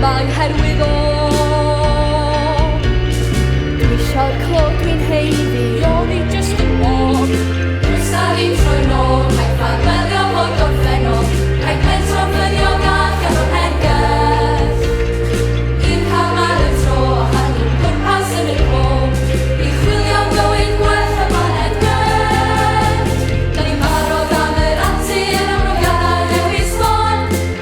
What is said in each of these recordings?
Mae herwydd o Dwi isio clod dwi'n heiddi O'n i just yn bod Rwy'n sari trwy'n ôl Rhaid ffarwelio bod gorffennol Rhaid mentro ffynio gall gan o'r hergell Un cam ar y tro Hanyn pwrpas yn y cwm I chwilio bywyd gwell y blaned gwell Da ni'n barod am yr ati yn amrofiadau newid sbon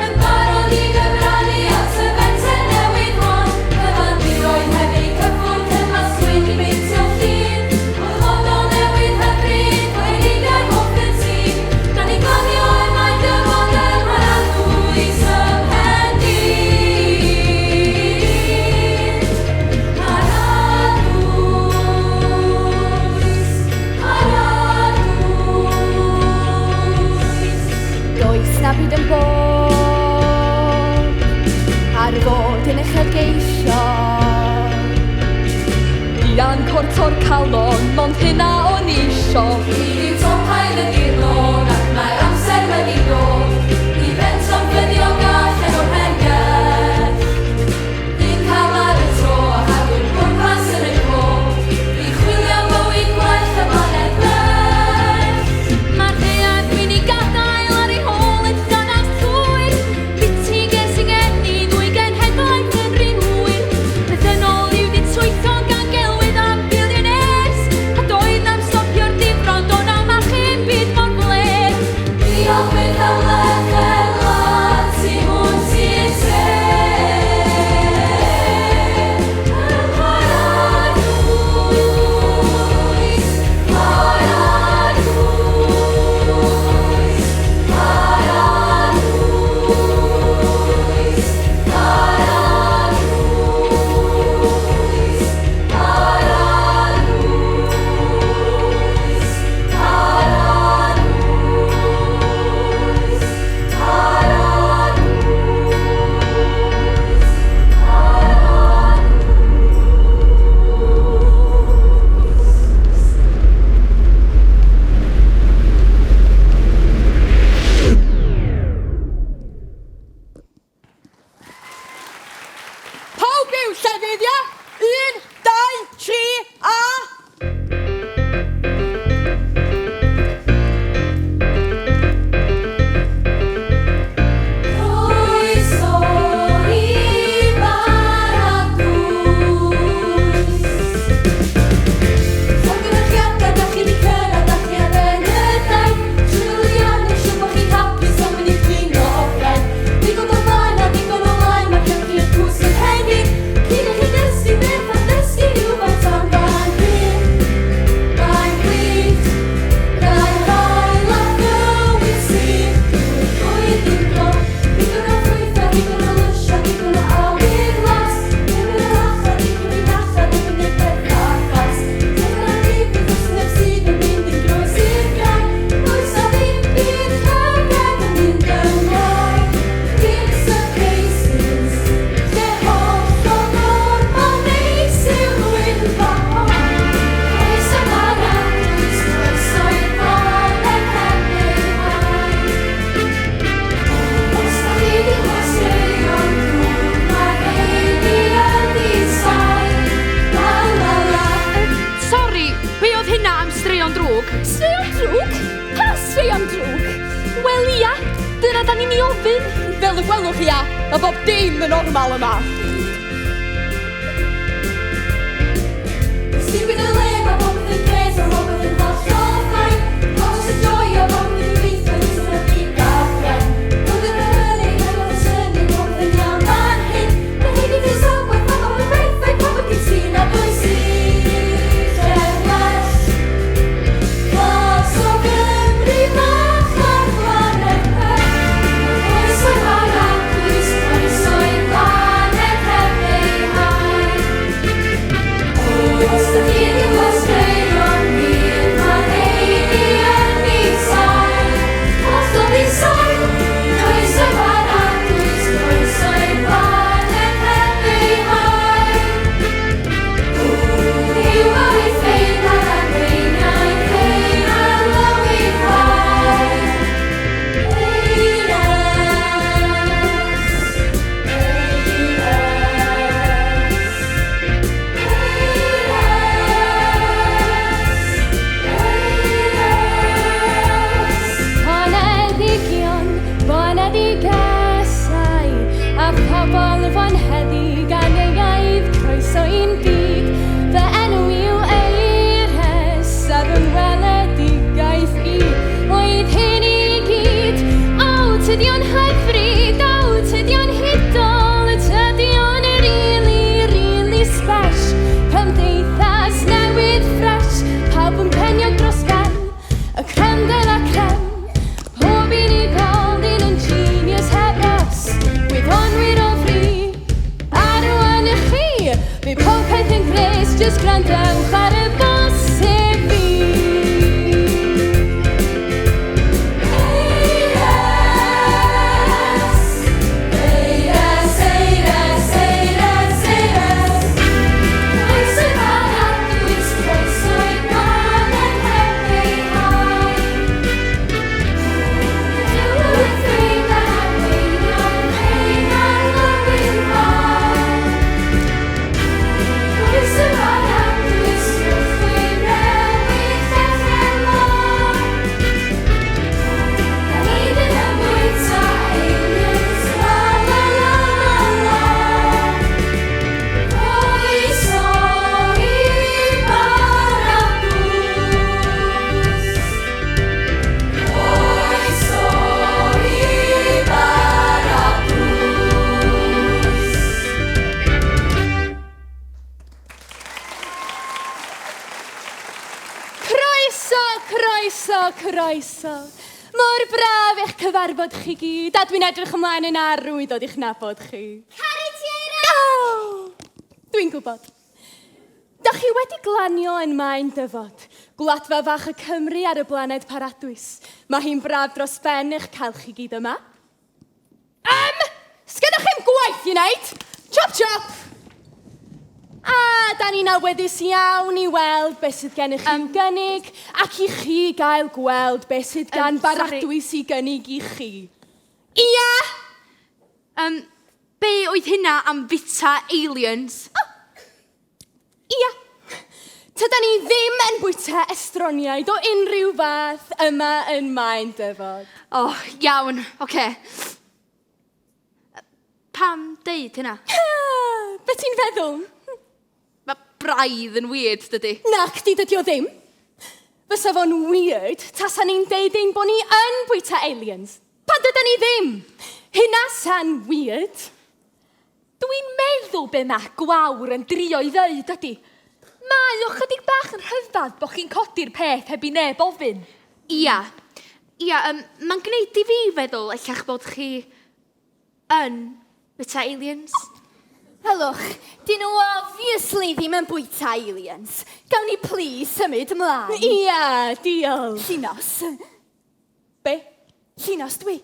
Yn barod i gyfrannu at y bentau newid hon Cyfan miroedd hefyd cyffwrdd Cymas gwyn i beintio llun Oedd fodol newid hyfryd Gweinidau hoff yn tîm Da ni'n glanio er mae'n dyfod yn Haradwys ym Mhendir Haradwys Does na byd yn bod Ar fod yn uchelgeisio Ian corto'r calon Mond hynna o'n isio I'n topain yn dirnod Ac mae'r amser wedi dod I bentro'n ffynio gall yn o'r hergell Un cam ar y tro A hadw'n pwrpas yn y cwm I chwilio bywyd gwell y blaned gwell Mae'r ddead dwi'n i gadael ar ei hôl yn danaf llwyr Biti ges i geni ddwy genhedlaeth yn rhy hwyr Beth yn ôl yw di twyllo gan gelwydd am billionaires A doedd nam stopio'r difrod o'n am achub byd mor bler Diolch bydd hawledd fel at i hwnt i'r tre Haradwys, Haradwys, Haradwys, Pawb i'w llefydd, ia? 1, 2, 3, a... Croeso I Baradwys Llongyfarchiadau da chi di cyrraedd a chi ar ben y daith Ysgolion yn siŵr bod chi'n hapus am mynd i ffrin o offen Digon o blaen a digon o laen Mae gen chi'r cws yn henni Cyn i chi dysgu beth a dysgu rhywfaint am fan hyn Mae'n gwych Rai hael a gywir sydd Bwyd i'n glod Digon o ffrwyth a digon o lysia Digon o awyr las Digon o lacha, digon i nacha Digon i pethau fas Digon o ddifydd ysneb sydd yn mynd yn groes i'r graig Oes a ddim byd hyfryd yn mynd ymlaen Gigs of cases Lle holl o normal neis yw wynfa Croeso Baradwys Croeso I Baradwys Os da chi di gwasanaeth Mae heini yn ddisau La la la Sori, be oedd hynna am straeon drwg? Straeon drwg? Pa straeon drwg? Wel ia, dyna da ni'n I ofyn. Fel y gwelwch chi a bob dim yn normal yma Stupid y le mae popeth yn gres a popeth yn hollol ffain Os y joio popeth yn gweithio Nes yn y byd gafren Ond yn y hynny hefo fy syni popeth yn iawn fan hyn Mae hyn i ddys ogwedd ma popeth yn reithau popeth gytun a does i lle well Glas o Gymru mach ar blaned her Croeso I Baradwys, croeso I blaned her bobl fo'n heddi gan eiaidd croeso i'n byd. Fy enw yw Eires a fy weledigaeth I. Oedd hyn I gyd. O, tydio'n hyfryd, o, tydio'n hudol, tydio'n really sbesh. Cymdeithas newydd ffres, pawb yn penio dros ben, y crem de la crem. Pob unigolyn yn genius heb ros, gwyddonwyr o fri. A rwan y chi, fe pob peth yn gres, jyst gwrandewch ar y bosib fi. Croeso. Mor braf eich cyfarfod chi gyd, a dwi'n edrych ymlaen yn arw I ddod i'ch nabod chi. Cari ti Eira! Dwi'n gwybod. Da chi wedi glanio yn maen dyfod, gwladfa fach y Cymru ar y blaned Baradwys. Mae hi'n braf dros ben eich cael chi gyd yma. Sgydwch chi'n gwaith I wneud? Chop chop! A da ni'n awyddus iawn I weld beth sydd gennych chi'n gynnig, ac I chi gael gweld beth sydd gan Baradwys I gynnig I chi. Ia! Be oedd hynna am fita aliens? Ia! Tyda ni ddim yn bwyta estroniaid o unrhyw fath yma yn maen dyfod. O, iawn, oce. Pam deud hynna? Be ti'n feddwl? Mae braidd yn weird, dydy. Nac, di dydi o ddim. Fysa fo'n weird, tasa ni'n deud ein bod ni yn bwyta aliens. Pan dyda ni ddim. Hynna sa'n weird. Dwi'n meddwl be mae gwawr yn drio I ddeud ydy. Mae o chydig bach yn rhyfedd bod chi'n codi'r peth heb I neb ofyn. Ia, mae'n gwneud I fi feddwl eich bod chi yn bwyta aliens. Helwch, dyn nhw obviously ddim yn bwyta aliens. Gawn ni please symud ymlaen. Ia, diolch. Llunos. Be? Llunos dwi.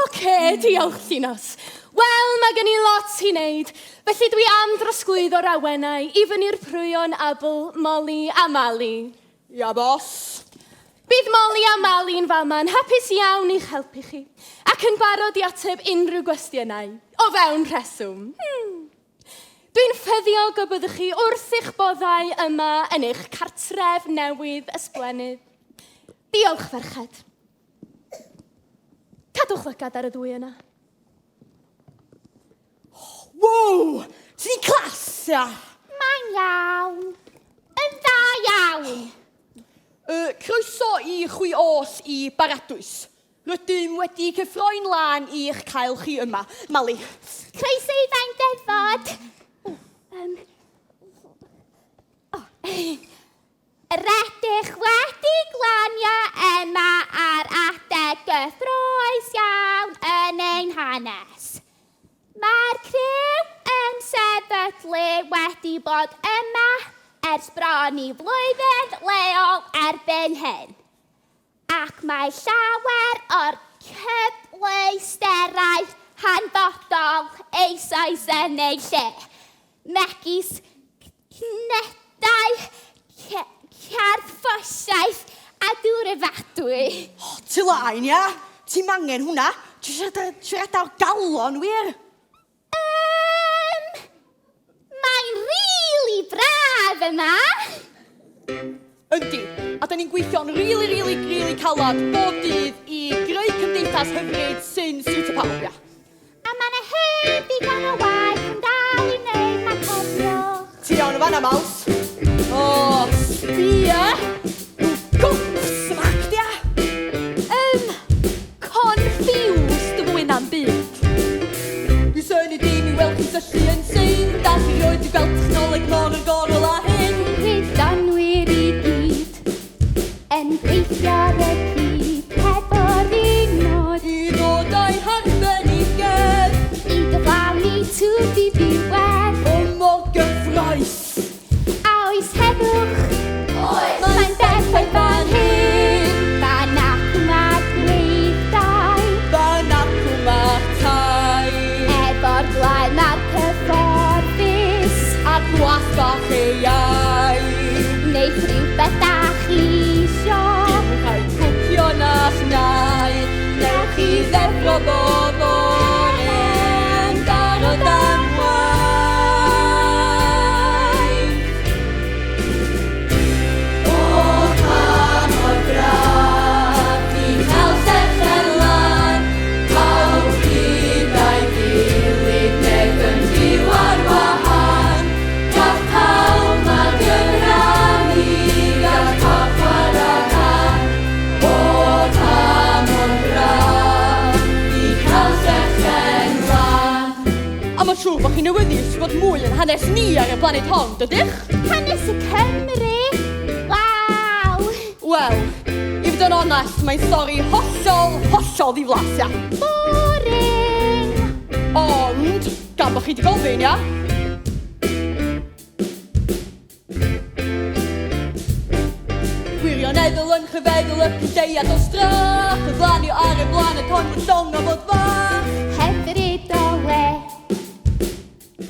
Oce, diolch, Llunos. Wel, mae gen I lot I wneud, felly dwi am drosglwyddo'r awennau I fyny'r prwyon Abl, Molly a Mali. Ia, bos. Bydd Molly a Mali'n fama'n hapus iawn i'ch helpu chi, ac yn barod I ateb unrhyw gwestiynau, o fewn rheswm. Dwi'n ffeddiog o byddwch chi wrth eich boddau yma yn eich cartref newydd ysblennydd. Diolch, ferched. Cadwch lygad ar y ddwy yna. Wow! Ti'n clas, ia? Mae'n iawn. Yn dda iawn. Croeso I Chwios I Baradwys. Rydym wedi cyffroi'n lan i'ch cael chi yma. Mali. Croeso I fain dyfod. Rydych wedi glanio yma ar adeg gyffroes iawn yn ein hanes. Mae'r criw yn sefydlu wedi bod yma ers bron I flwyddyn leol erbyn hyn. Ac mae llawer o'r cyfleusterau hanfodol eisoes yn ei lle. Megis cnedau, carffosiaeth a dwrifadwy. Ty laen, ia? Ti'n angen hwnna? Ti'n siarad ar galon, wir? Mae'n rili braf yma. Yndi, a da ni'n gweithio'n rili calad bob dydd I greu cymdeithas hyfryd sy'n siwt y pawb, ia. A mae 'na hen digon o waith yn dal i wneud na cofiwch. Ti iawn o fanna, Maws? O, sbia! Gwasanaeth! Confused fwy na'n byd. Fi syni dim i weld chi syllu yn sy'n, da chi roed i gweld technoleg mor o'r gorol a hyn. Hyddanwyr i gyd yn gweithio ar y cyd hefo'r un nod I ddod a'i harbenigedd i gyflawni twf i ddiwedd. o mor gyffroes. A oes heddwch, mae'n dechrau fan hyn. Fan ac yma'r gweithdau, Fan acw mae'r tai efo'r blaen mae'r cyfforddus. a gwas bach eiau. Neu rhywbeth da chi isio, Rhaid cwcio na chnau, newch chi ddeffro bob oren dar o damwaith. O pan o'r braf i cael serchen lan, pawb gyda'i gilydd neb yn byw ar wahân. Gall pawb ma gyfrannu, gall pawb chwarae can. O pan o'r braf i cael serchen lan. A mae'n siŵr bod chi'n newyddus bod mwy yn hanes ni ar y blaned hon, dydych? hanes y Cymru. Waw! Wel, i fod yn onest, mae'n stori hollol ddiflas, ia. Boring! Ond, gan bod chi wedi gofyn, ia? Gwirioneddol yn chyfeddol y cydeiad o strach, y glanio ar y blaned hon yn llong o fod fach. Hyfryd o le.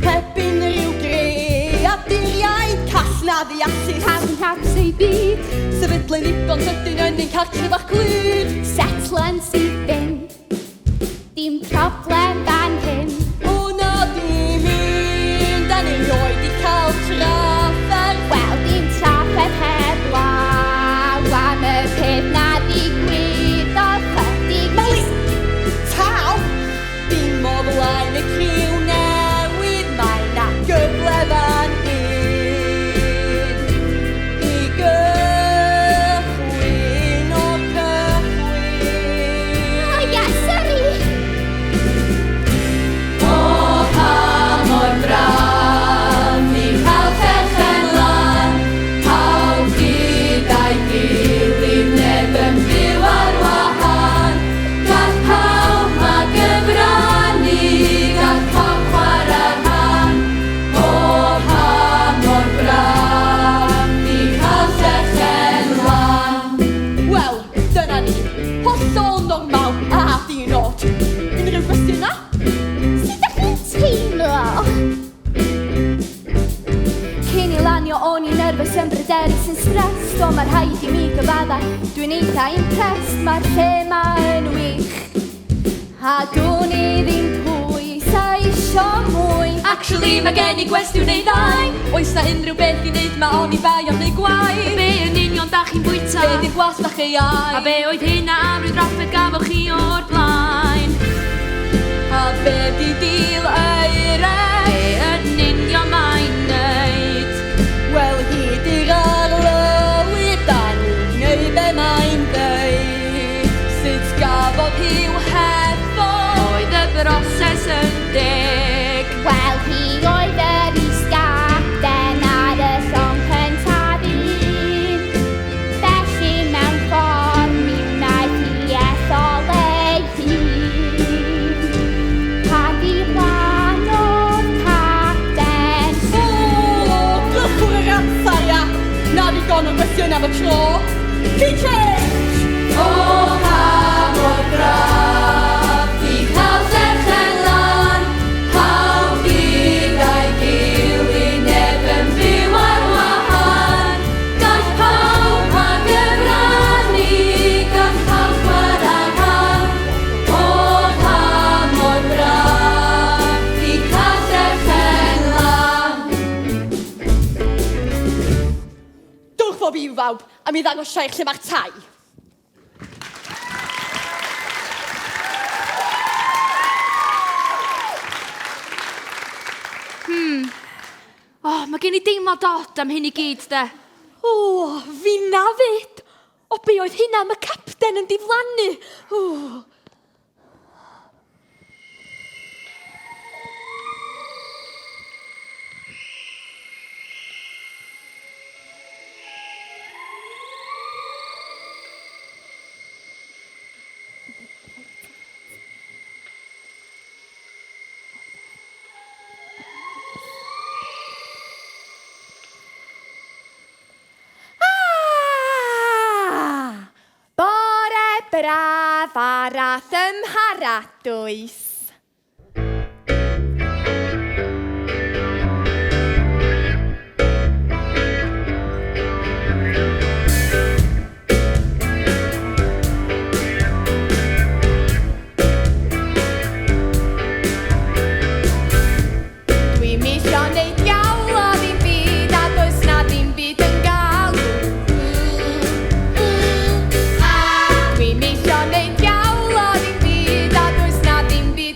Pepyn rhyw greaduriaid, casna ddiasus. Cawn haps ei byd. Sefydlu'n ddigon sydyn yn ein cartre bach clyd. Setlan sydd fynd. Dim problem fan hyn. O na dim un, da ni roed i cael trafferth. Wel, dim trafferth heb law. Am y peth na ddigwyddodd chydig. Mali! Taw! Dim o flaen y criw newydd, mae na gyfle fan hyn. I gychwyn o'r cychwyn. O ia, sori! O pa mor braf i cael serchen lan, pawb gyda'i gilydd neb yn byw ar wahân. Gall pawb ma gyfrannu, gall pawb chwarae can. O pa mor braf i cael serchen lan. Wel, dyna ni. Hollol normal a dinod. Unrhyw gwestiynau? Sut ydych chi'n teimlo? Cyn i lanio o'n i'n nerfus yn bryderus yn stressed. O mae'r rhaid i mi gyfadda, dwi'n eitha impressed. Mae'r thema yn wych, a dwi'n i ddim pwys a isio mwy. Actually, mae gen i gwestiwn neu ddau. Oes na unrhyw beth i wneud ma o'n i bai am neu gwaith? Be yn union da chi'n bwyta? Be di'r gwas bach ei ai? A be oedd hynna am ryw drafod gafodd chi o'r blaen? A be di dîl eire? Be yn union mae'n neud? Wel, hyd i'r arlywydd, da ni'n gwneud be mae'n dweud. Sut gafodd hiw hefo? Oedd y broses yn deg. Wel, hi oedd yr is-gaden ar y llong cyntaf un. Felly mewn ffordd mi wnaeth hi ethol ei hun. Pan i lan o'r capten O, glychwr yr amser, ia. Na ddigon o gwestiwn am y tro. Key change! O pa mor braf i cael serchen lan, pawb gyda'i gilydd neb yn byw ar wahân. Gall pawb ma gyfrannu, gall pawb chwarae can. O pa mor braf i cael serchen lan. Dwch bob i'w fawb, a mi ddangos eich lle mae'r tai. mae gen i deimlo dod am hyn i gyd, de. O, fi na fyd. O be oedd hynna, mae capten yn diflannu. O. Braf arall ymharadwys. Dwi'n isio neud iawl o ddim byd a does na ddim byd yn galw. Dwi'n isio neud iawl o ddim byd a does na ddim byd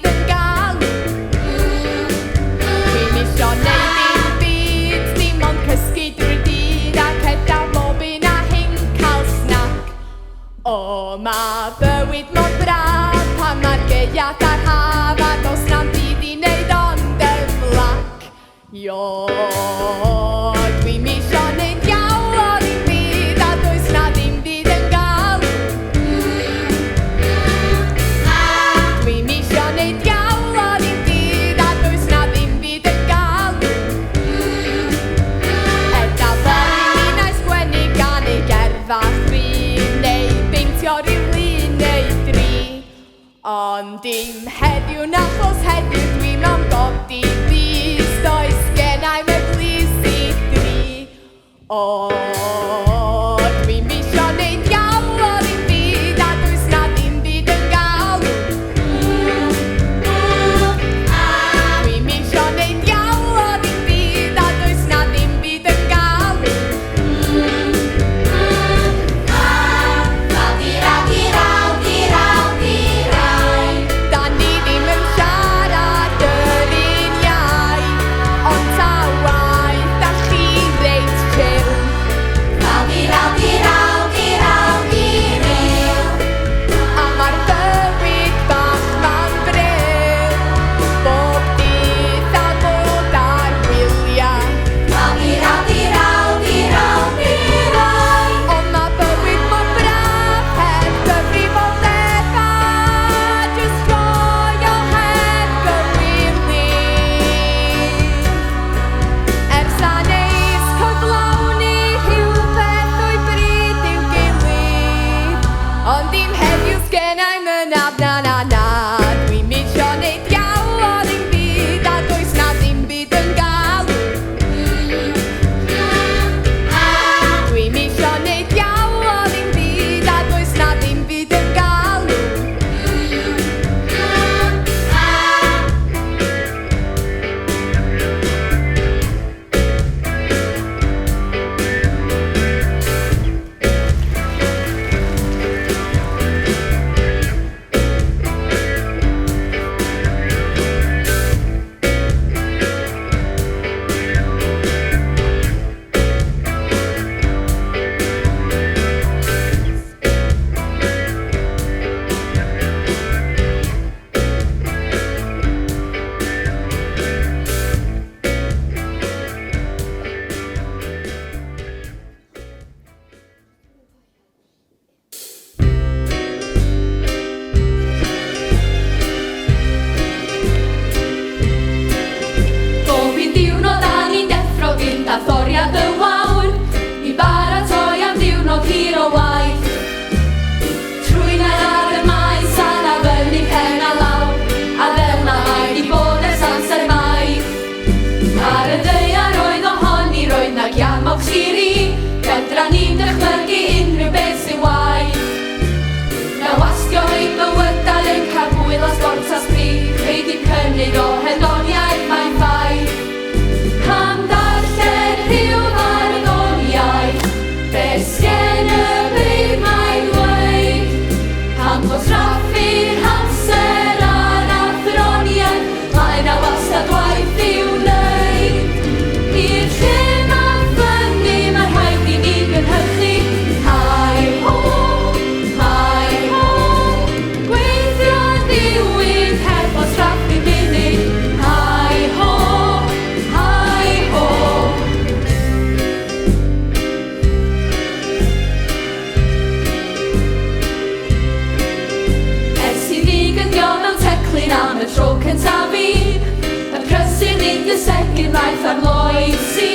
segyn ddaeth ar loes i.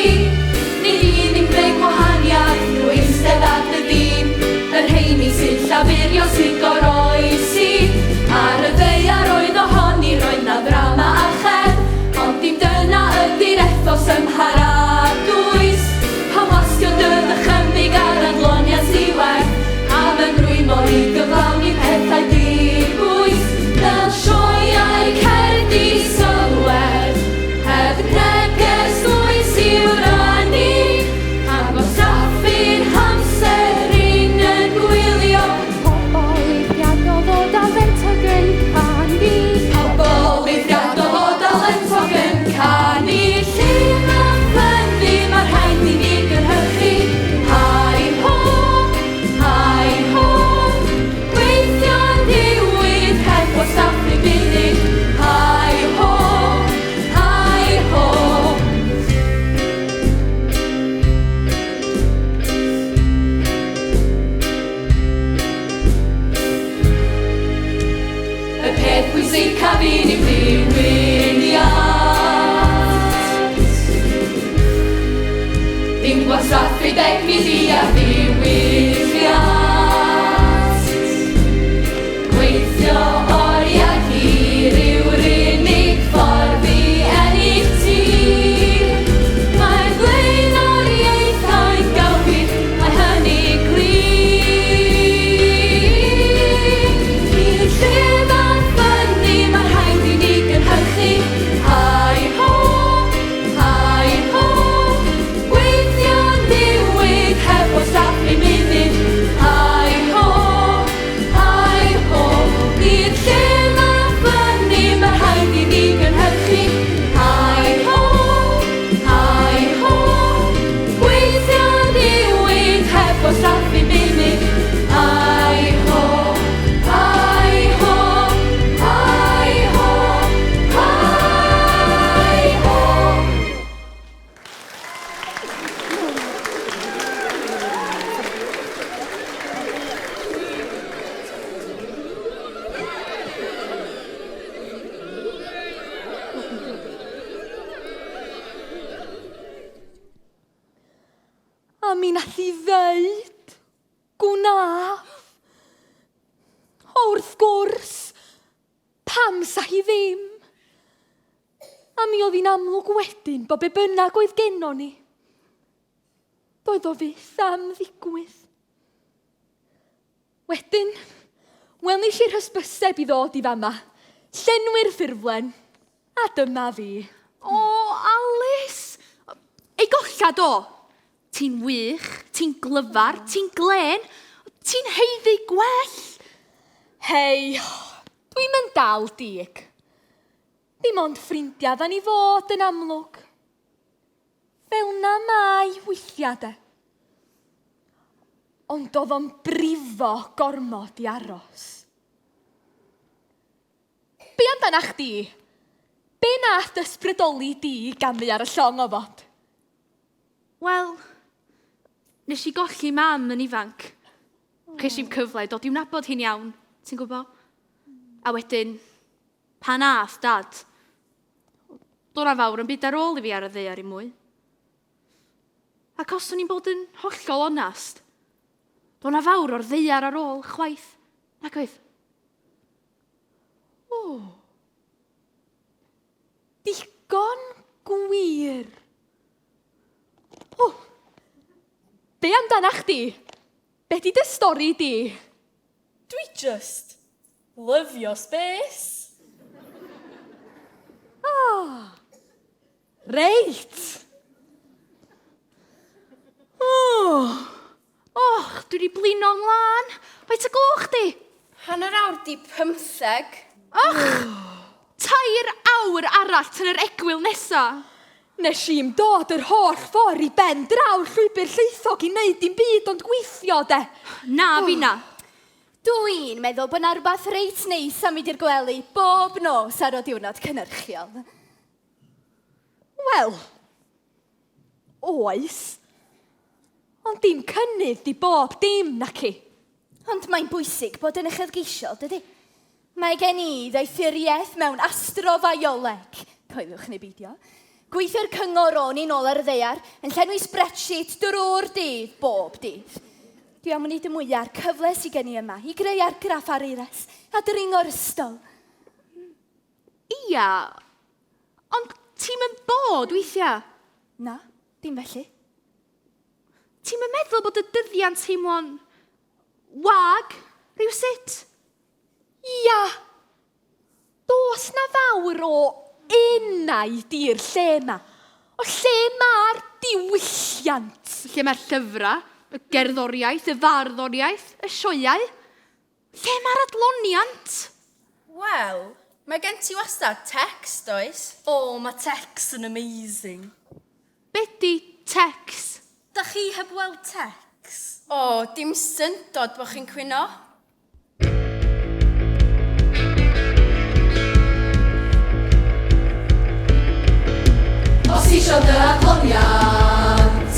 Nid un yn greu gwahaniaeth, nhw eistedd at y dyn. Yr heini sy'n llafurio sy'n goroesi. Ar y ddaear oedd ohoni roedd na ddrama a chedd, ond dim dyna ydy'r ethos ymharadwys. Pan wastio dydd y chymig ar adloniad diwedd, a fy nrwymo i gyflawni pethau dibwys. Fel sioeau Gerdd i sylwedd, heb neges dwys i'w rannu, a gwastraffu'r hamser un yn gwylio. Pobl eithriadol o dalentog yn canu. Pobl eithriadol o dalentog yn canu. Llun a ffynnu mae'r rhaid i ni gynhyrchu. Hai ho, gweithio'n diwydd heb gwastraffu munud. Hai ho. Y peth pwysig cafyn i ddiwyniad. Dim gwastraffu deg midi a ddiwylliad. Gweithio oriau hir yw'r unig ffordd i ennill tir. Mae'r blaenoriaethau'n gywir, mae hynny glir. I'r llun a ffynnu mae'r rhaid i ni gynhyrchu. Hai ho, gweithio'n diwydd heb gwastraffu munud. Hai ho, i'r llun a ffynnu mae'r rhaid i ni gynhyrchu. Hai ho, gweithio'n diwydd heb gwastraffu munud. Hai ho. A mi nath i ddeud, gwnaf. Wrth gwrs, pam sa hi ddim. A mi oedd hi'n amlwg wedyn bo be bynnag oedd gennon ni. Doedd o fyth am ddigwydd. Wedyn, wel nes i'r hysbyseb i ddod i fama, llenwi'r ffurflen, a dyma fi. O, Alice! Ei gollad o! Ti'n wych, ti'n glyfar, ti'n glen, ti'n heiddi gwell. Hei, dwi'n mynd dal dig. Dim ond ffrindiau dda ni fod yn amlwg. Fel na mai weithiau de. Ond oedd o'n brifo gormod i aros. Be amdana chdi? Be nath ysbrydoli di i gamu ar y llong o fod? Wel, nes i golli mam yn ifanc. Ces i'n cyfle dod i'w nabod hi'n iawn, ti'n gwybod? A wedyn, pa nath dad? Do'n na fawr yn byd ar ôl i fi ar y ddaear i mwy. Ac os o'n i'n bod yn hollol onast, do'n na fawr o'r ddaear ar ôl chwaith, nag oedd? O, digon gwir. O, be amdana chdi? Be di dy stori di? Dwi just lyfio space. Reit. Dwi wedi blino ymlaen. Faint y gloch di? Hanner awr di 15. Tair awr arall tan yr egwyl nesa. Nes i'n dod yr holl ffordd i ben draw llwybr lleithog i wneud dim byd ond gweithio de. Na, finna. Dwi'n meddwl bod 'na rhywbeth reit neis am mynd i'r gwely bob nos ar o diwrnod cynhyrchiol. Wel, oes. Ond dim cynnydd di bob dim naci. Ond mae'n bwysig bod yn uchelgeisiol, dydy? Mae gen i ddeithuriaeth mewn astrofioleg, coelwch neu beidio, Gweithio'r cyngor o'n i nôl ar y ddeiar yn llenwi spreadsheet drwy'r dydd, bob dydd. Dwi am wneud y mwyaf cyfle sydd gen i yma i greu argraff ar eires a dringo'r ystol. Ia, ond ti'n yn bod weithiau? Na, dim felly. Ti'n yn meddwl bod y dyddiau'n teimlo'n wag, rhywsut? Ia, dos na fawr o enau di'r lle yma. O lle mae'r diwylliant. Lle mae'r llyfrau, y gerddoriaeth, y farddoriaeth, y sioeau. Lle mae'r adloniant? Wel, mae gen ti wastad text, oes? O, mae text yn amazing. Be di tex? Da chi heb weld text? O, dim syndod bod chi'n cwyno. Os isio dy adloniant,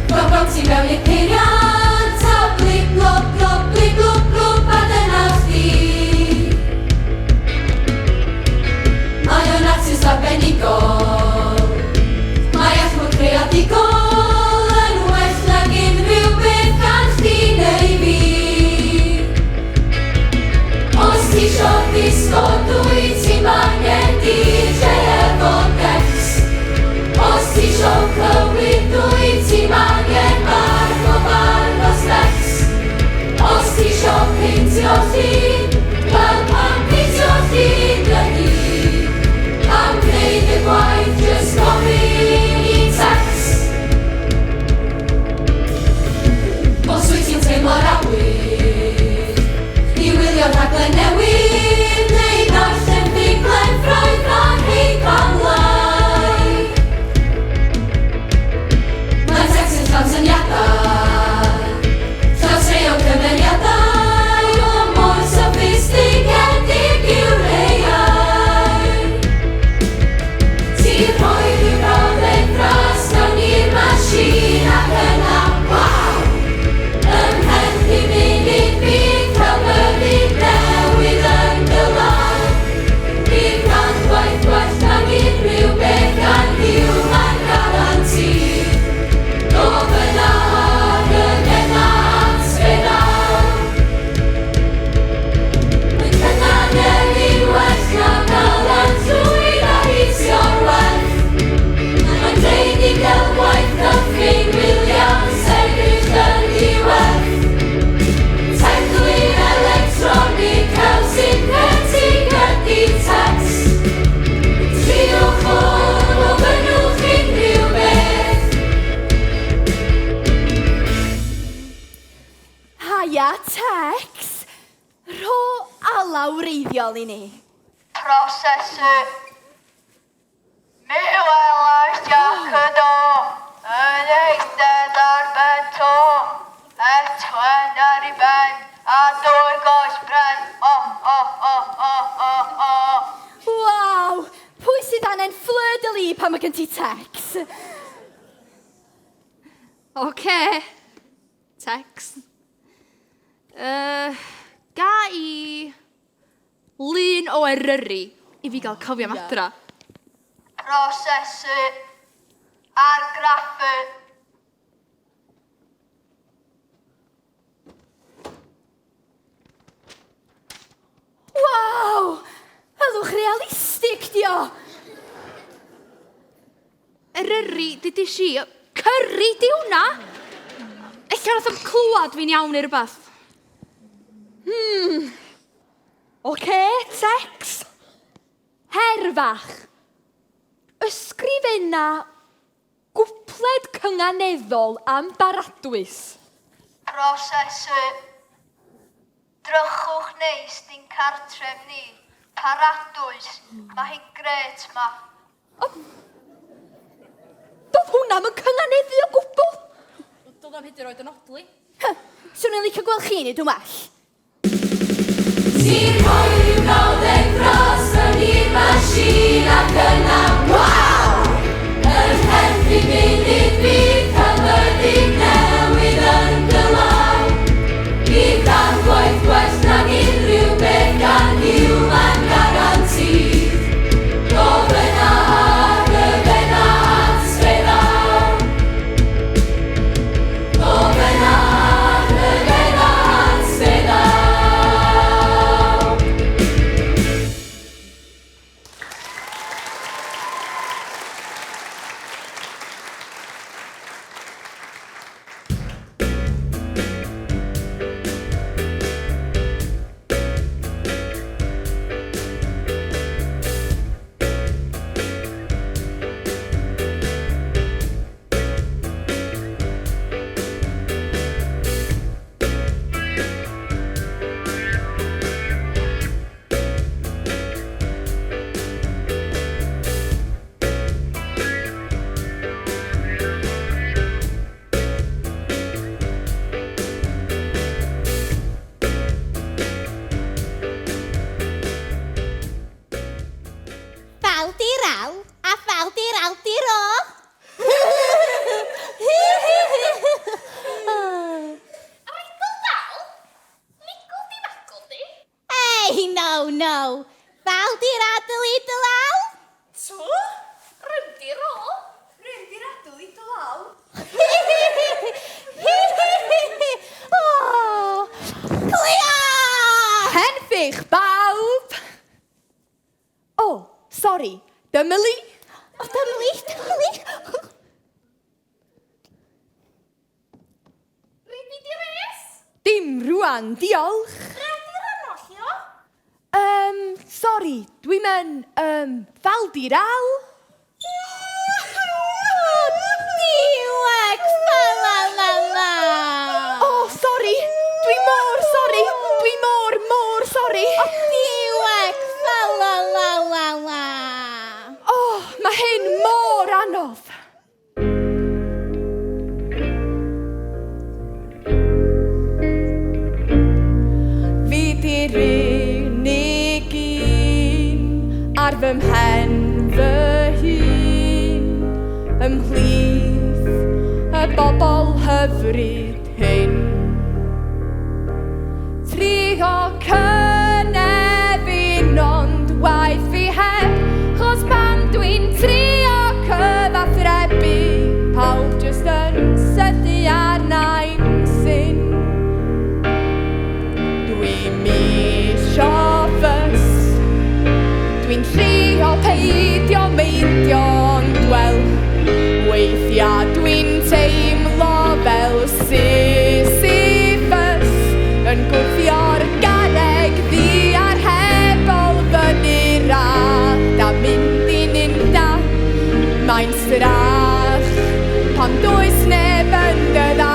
bron ti mewn i'r peiriant, a blig, glwb, glwb, blig, glwb, glwb, a dyna chdi. Mae o'n artist arbenigol, mae allwch creadigol, yn well nag unrhyw beth gan chdi neu fi. Os ti isio disgo dwy, ti'n angen DJ efo text. Os ti isio clywed dwy, ti'n angen barf o steps. Os ti isio peintio llun, wel pan peintio llun ydi. Am gwneud y gwaith, just gofyn i text. Os wyt ti'n teimlo'r awydd i wylio rhaglen newydd, neu darllen ffuglen ffroedd fan heifanlau. Syniadau, llaw cymeriadau, o mor sophisticedig yw'r AI. Ti'n rhoi rhyw brawddeg dras mewn i'r masin ac yna, waw! Ymhen 5 munud bydd celfyddyd newydd yn gylau. Bydd gan gwaith gwell nag unrhyw beth gan human guarantee. Tex, ro ala wreiddiol I ni. Prosesu. Mi welais diachyd o, yn eistedd ar ben to, twen ar I ben, a dwy goes bren, Waw, pwy sydd anen fleur de lis pan mae gen ti Tex? Oce, tex. Ga I lun o Eryri I fi gael cofio adra. Prosesu. Argraffu. Waw, ylwch realistig di o. Eryri, dydy si, cyrri di hwnna? Ella nath o'n clywed fi'n iawn neu rhywbeth. Oce, Tex. Herfach. Ysgrifenna gwpled cynganeddol am Baradwys. Prosesu. Drychwch neis di'n cartref ni. Baradwys. Mae hi gret ma. Doedd hwnna'n yn cynganeddu o gwbl. Doedd am hyd yn oed yn odli. Swn i'n licio gweld chi nid yn well. Ti'n rhoi rhyw brawddeg dros mewn i'r masin ac yna, waw! Ymhen 5 munud bydd celfyddyd newydd yn gylau. Bydd gan gwaith gwell nag unrhyw beth gan human guarantee. Gofyn ar y bennaf. Sori, dymylu? O, dymlu. Rydw i di res? Dim rwan, diolch. Rydw'r arnochio? Sori, dwi'n fal diral? Diolch, fa-la-la-la. O, sori, dwi mor sori. O, diolch, fa-la-la-la-la. O, mae hyn mor anodd. Fi di'r unig un ar fy mhen fy hun, ymhlith y bobl hyfryd hyn. Trio cynefin ond waith fi heb, chos pam dwi'n trio cyfathrebu, pawb jyst yn sydu arnau'n syn. Dwi'n misio fys, dwi'n trio peidio meindio, ond wel, weithiau dwi'n teimlo fel Sisyphus yn gwthio'r garreg ddi ar hebol fyny rath a mynd i nynda. Mae'n strach pan does neb yn dy dda.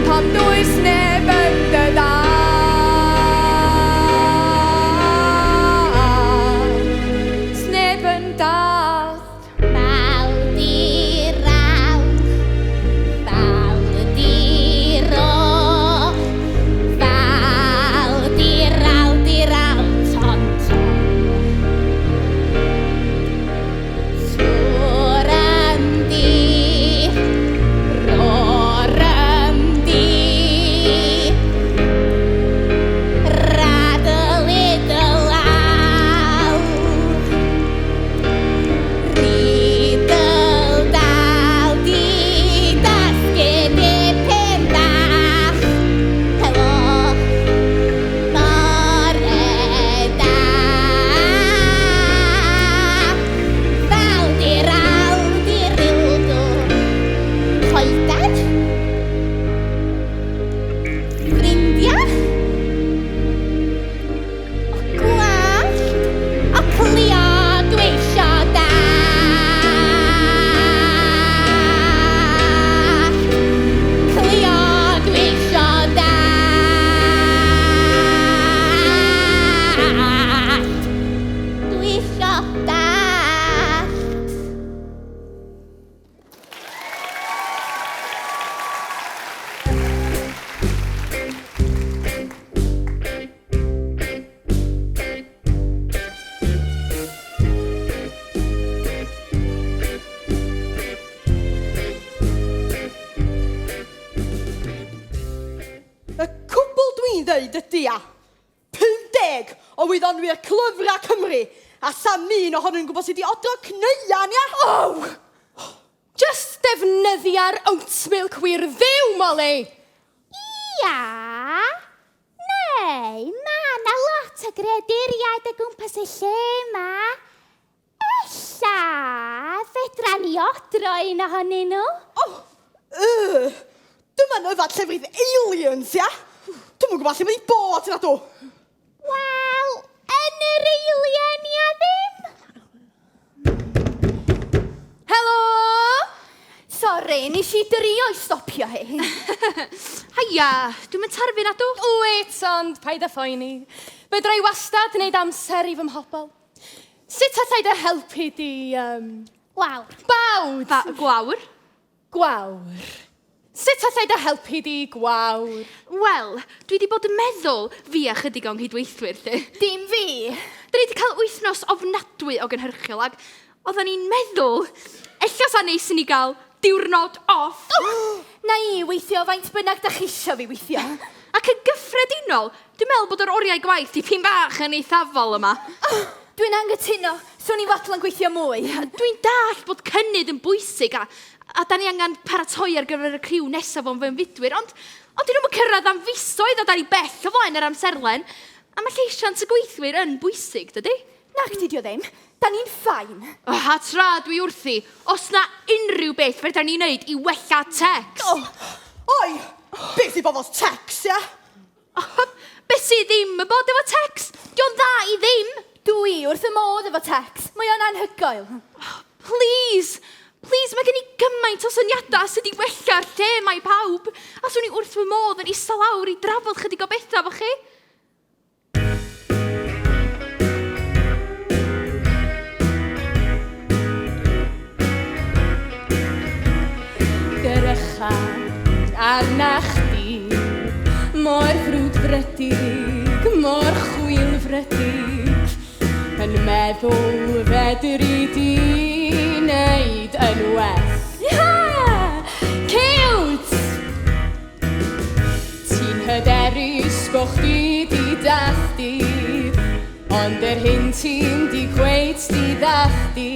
Pan does neb yn dy dda. Sneb yn dall. Fal diraw, fal diro, fal diraw, ton, ton. Sŵr yndi, ror yndi, radl i dy law. Rydl dal di dasgu dipyn bach. Helo, bore da. Fal diraw, dirildo. Coeden? Ffrindiau? O gwallt? O Clio dwi isio dallt. Clio dwi isio dallt. Dwi isio dallt. Y cwbl dwi'n ddeud ydi a 50 o wyddonwyr clyfra Cymru, a sam un ohonyn nhw'n gwybod sut i odro cneuan, ia? Just defnyddio'r oatmeal cwyr ddiw, Molly. Ia? Neu, ma' na lot o greaduriaid o gwmpas y lle yma. Ella, fedra ni odro un ohonyn nhw. Dyma'n yfad llefrith aliens, ia? Dwi'n mwyn gwybod lle mae'n bod yna dw. Wel, yn yr alien ia ddim. Helo! Sori, nes i drio i stopio hi. Haia, dwi'n mynd tarfu na dw. Wyt, ond paid â phoeni. Fedra i wastad wneud amser i fy mhobl. Sut allai dy helpu di, Waw. bawd? Gwawr? Gwawr. Sut allai dy helpu di, gwawr? Wel, dwi wedi bod yn meddwl fi a chydig o'n nghydweithwyr, lle. Dim fi. Dyn ni wedi cael wythnos ofnadwy o gynhyrchiol, ac oedden ni'n meddwl, ella sa neis i ni gael diwrnod off. Na i weithio faint bynnag da chi isio fi weithio. Ac yn gyffredinol, dwi'n meddwl bod yr oriau gwaith dipyn bach yn eithafol yma. Dwi'n anghytuno, swn i'n fodlon gweithio mwy. Dwi'n dall bod cynnydd yn bwysig a da ni angen paratoi ar gyfer y criw nesaf o'n fy ymfudwyr, ond dyn nhw'n cyrraedd am fisoedd a da ni bell o flaen yr amserlen. A mae lleisiant y gweithwyr yn bwysig, dydy? Nac di o ddim. Da ni'n ffain. A tra dwi wrthi, os na unrhyw beth fydda ni'n neud i wella text. Oi, beth i bobl text, ia? Be sydd ddim y bod efo text? Dio'n dda i ddim. Dwi wrth y modd efo text. Mae o'n anhygoel. Please, mae gen i gymaint o syniadau sydd i wella'r lle mae pawb. A swn i wrth fy modd yn isa lawr i drafod chydig o bethau fo chi. Drycha arna chdi, mor frwdfrydig, mor chwilfrydig, yn meddwl fedri di wneud yn well. Cute! Ti'n hyderus bo' chdi di dalldi, ond yr hyn ti'n di gweud di dalldi,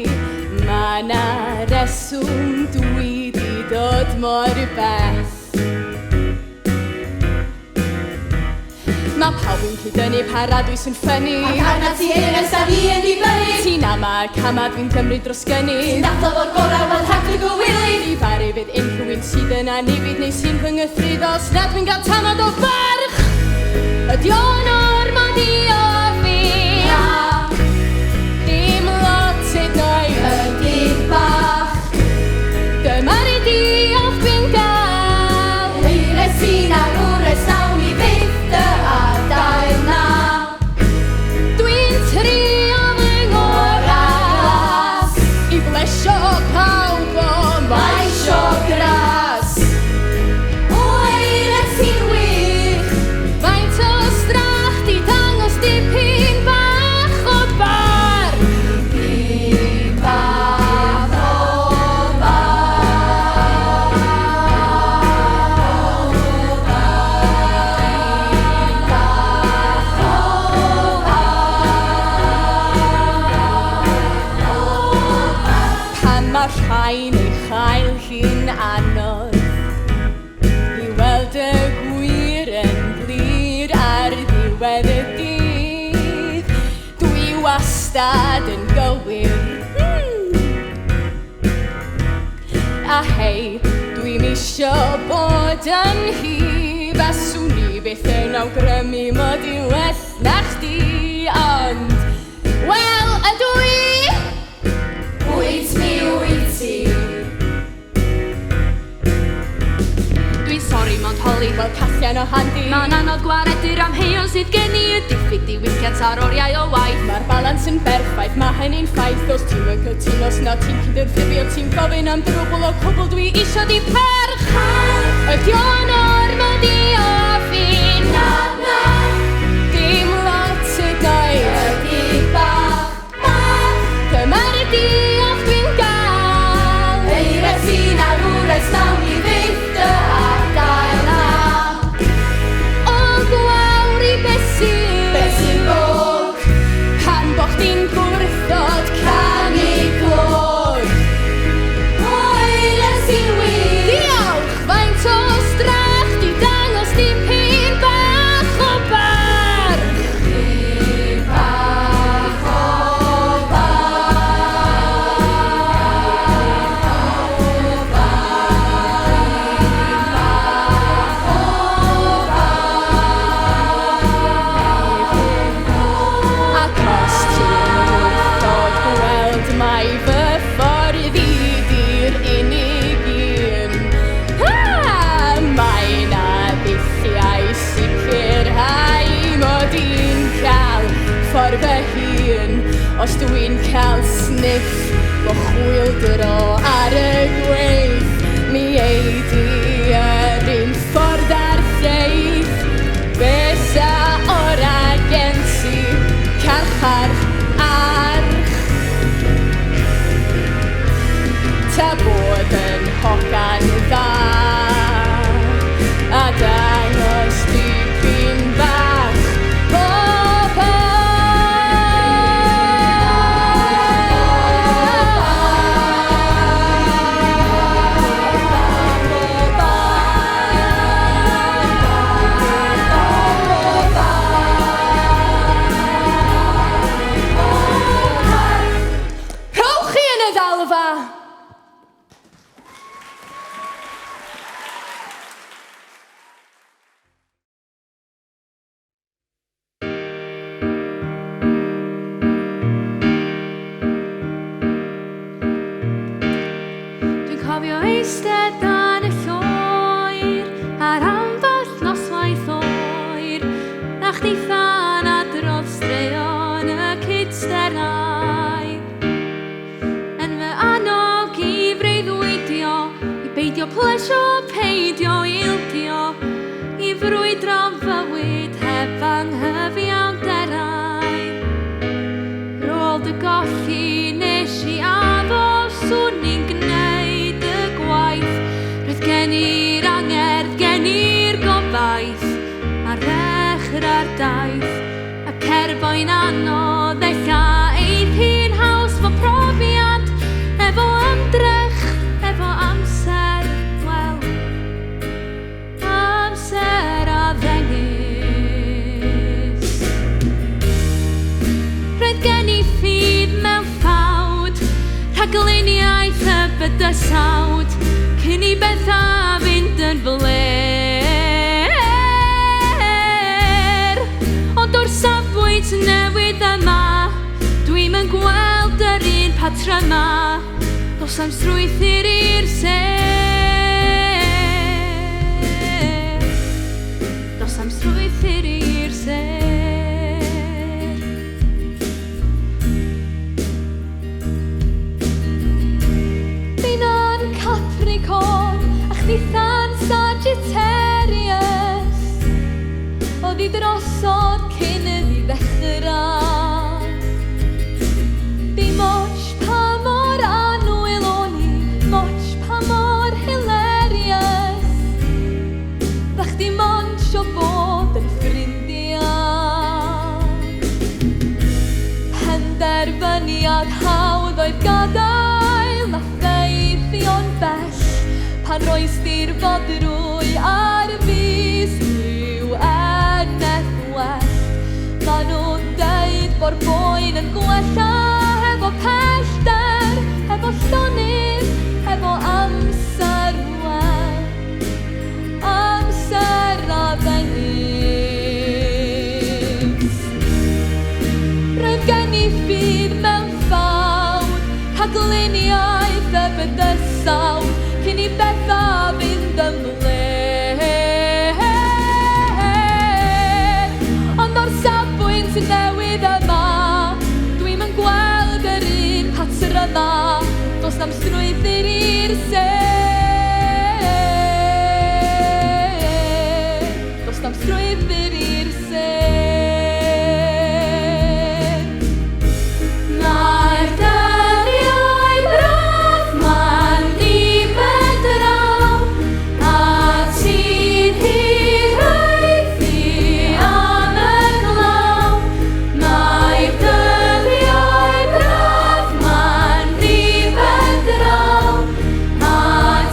ma' na reswm dwi di dod mor bell. Mae pawb yn cydynnu Baradwys yn ffynnu, Ac arna ti hyn ers da ni yn dibynnu. ti'n ama cama dwi'n cymryd dros gynnu. Ti'n dadlo fo'r gorau fel haglig o wili. I faru fydd unrhyw un sydd yna nifid neu sy'n fy nghythryd os na dwi'n gael tamad o barch. Ydi o'n ormod i ofyn? Na, Dim lot hyd noed. ydy'r bach. Dyma'r i diolch dwi'n gael. Eire sy'n agwres nawn i fydd dy adael na. Dwi'n trio fy ngorau i blesio pawb o maisio gras. O eire sy'n wych. Faint o strach di dangos dipyn bach o bar. Dipyn bach o bar. Pan mae'r rhain ei chael hi'n anodd i weld y gwir yn glir ar ddiwedd y dydd, dwi wastad yn gywir. A hei, dwi'n isio bod yn hyb a swn i byth yn awgrymu mod i well na chdi, ond wel ydw i. Wyt mi, wyt ti. Dwi'n sori, mond holi. Wel callian o handi. Mae'n anodd gwaredu'r amheuon sydd gen i, y diffyg diwylliant ar oriau o waith. Mae'r balans yn berffaith, mae hynny'n ffaith. Os ti'n yn cytuno, os na ti'n cydyrffurfio, ti'n gofyn am drwbl o cwbl dwi isio di perch. Ydi o'n ormod i ofyn? Na, na, Dim lot hyd noed. ydy'r bach, bach. Dyma'r i diolch dwi'n gael. Eire sy'n agwres nawn i fydd dy adael na. O gwawr i besyl. Beth sy'n bod? Pan bo' chdi'n gwrthod canu clod. O eire sy'n wych. Diolch, faint o strach di dangos dipyn bach o bar. Dipyn bach o Ac os ti'n gwrthod gweld mai fy ffordd i di'r unig un, mae na ddulliau sicrhau mod i'n cael ffordd fy hun. Os dwi'n cael sniff o chwyldro ar y gwaith, mi ei di yr un ffordd ar ddeith. Besa o'r agensi carchar arch, ta bod yn hogan dda a dangos dipyn bach o bar. gen I ffydd mewn ffawd, rhagluniaeth y bydysawd, cyn I bethau fynd yn fler. Ond o'r safbwynt newydd yma, dwi'm yn gweld yr un patryma, do's am strwythyr i'r ser. Do's am strwythyr i'r ser. Fi'n yn Capricorn a chdi'n Sagittarius, oedd I drosod cyn iddi ddechrau. Dim ots pa mor annwyl o'n I, mots pa mor hilarious, ddech dim ond sio bod yn ffrindiau. Penderfyniad hawdd oedd gadael na ffeithio'n bell, pan roes di'r fodrwy ar fus i'w eneth well. Ma nhw'n deud bo'r boen yn gwella efo pellter, efo llonydd, efo amser wel, amser a ddengys. Roedd gen I ffydd mewn ffawd, rhagluniaeth y bydysawd, cyn I bethau fynd yn fler. Ond o'r safbwynt newydd yma, dwi'm yn gweld yr un patryma, do's nam strwythyr i'r ser. Do's nam strwythyr i'r ser. Mae'r dyddiau braf ma'n ddiben draw, a ti'n hiraethu am y glaw. Mae'r dyddiau braf ma'n ddiben draw, a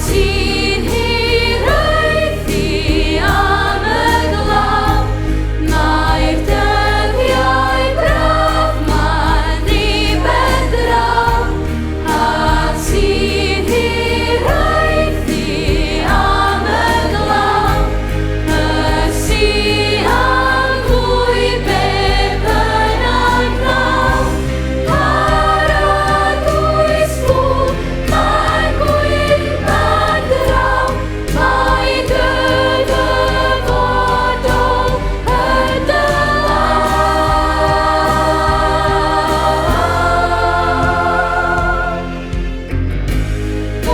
ti'n hiraethu am y glaw. Mae'r dyddiau braf ma'n ddiben draw, a ti'n hiraethu am y glaw. Ysi am fwy be bynnag naw, paradwys fw, mae'n gwydd ma'n draw, mae dy dyfodol y dylan.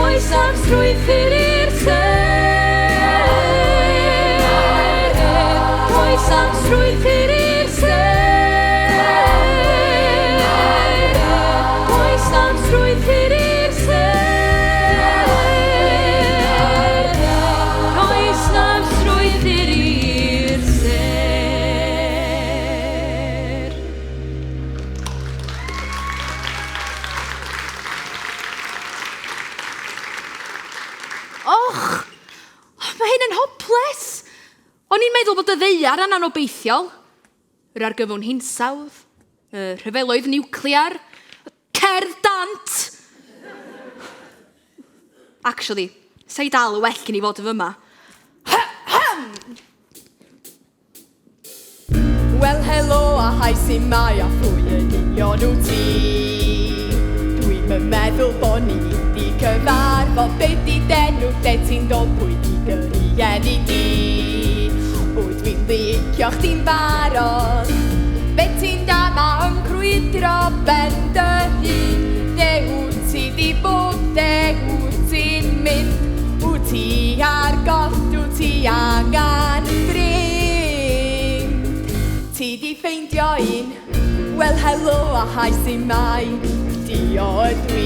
Oes am strwythyr i'r ser, oes am strwythyr i'r ser, oes am strwythyr i'r ser, oes am strwythyr i'r ser. Och, mae hyn yn hoples. O'n i'n meddwl bod y ddeiar yn anobeithiol. Yr argyfwn hinsawdd, y rhyfeloedd niwclear, y cerdd dant. Actually, sa'i dal y well cyn I fod y fyma. Wel, helo a hais I mai a phwy yn union wyt ti. Dwi'm yn meddwl bo' ni di cyfarfod beth di denw lle ti'n dod pwy di gyrru di. Wyt dwi'n licio chdi'n barod, beth ti'n dama yn crwydro ben dy hun. De wyt ti di bod, de wyt ti'n mynd, wyt ti ar goll, wyt ti angan ffrind. Ti di ffeindio un, wel helo a hais I mai, dio ydw I.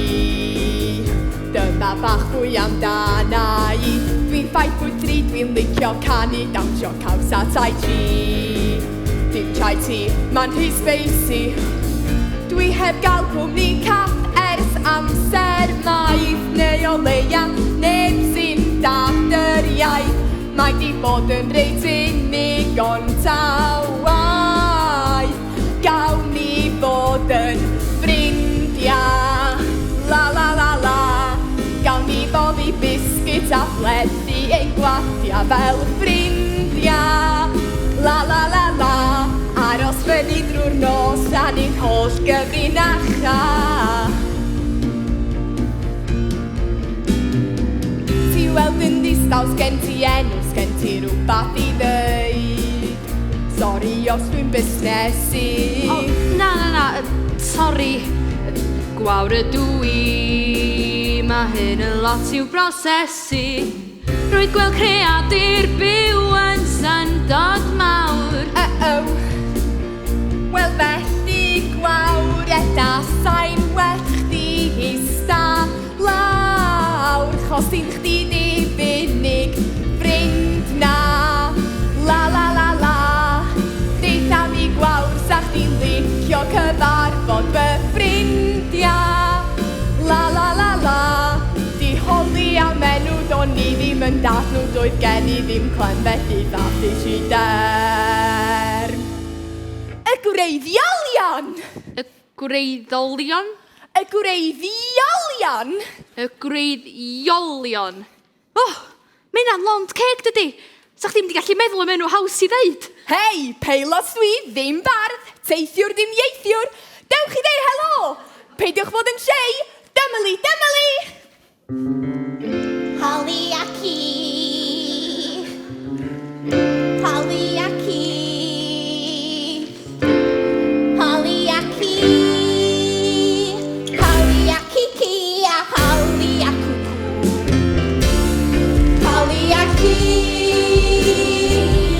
Dyma bach fwy amdana I, dwi'n 5'3", dwi'n licio canu, dawnsio caws a tai chi. Dim chai ti, ma'n rhy spacey, dwi heb gael cwmni caff ers amser maith, neu o leia neb sy'n dallt yr iaith. Mae di bod yn reit unig ond ta waith, gawn ni fod yn fel ffrindiau. La la la la, aros fyny drwy'r nos a ni'n holl gyfrinacha. Ti weld yn ddistaw, sgen ti enw, sgen ti rhywbeth i ddeud. Sori os dwi'n busnesu. O, na, sori. Gwawr ydw i, mae hyn yn lot i'w brosesu. Rwy'n gweld creadur byw yn syndod mawr. Wel felly gwawr eda sain well chdi ista lawr. Chos ti'n chdi dibynig ffrind na. La la la la, deitha mi gwawr sa chdi'n licio cyfarfod fy ffrindiau. La la la la, di holi am enw do'n ni ddim yn dall nhw, doedd gen i ddim clem felly ddathis i derm. Y gwreiddiolion! Y gwreiddolion? Y gwreiddiolion! Y gwreiddiolion. Oh, mae hynna'n lond ceg dydi? Sa chdi mynd i gallu meddwl am enw haws i ddeud? Hei, peilos dwi, ddim bardd, teithiwr dim ieithiwr. Dewch i ddeu helo! Peidiwch fod yn shei, dymylu, dymylu! Hali aki. Hali aki. Hali aki. Hali aki ki a hali akuku. Hali aki.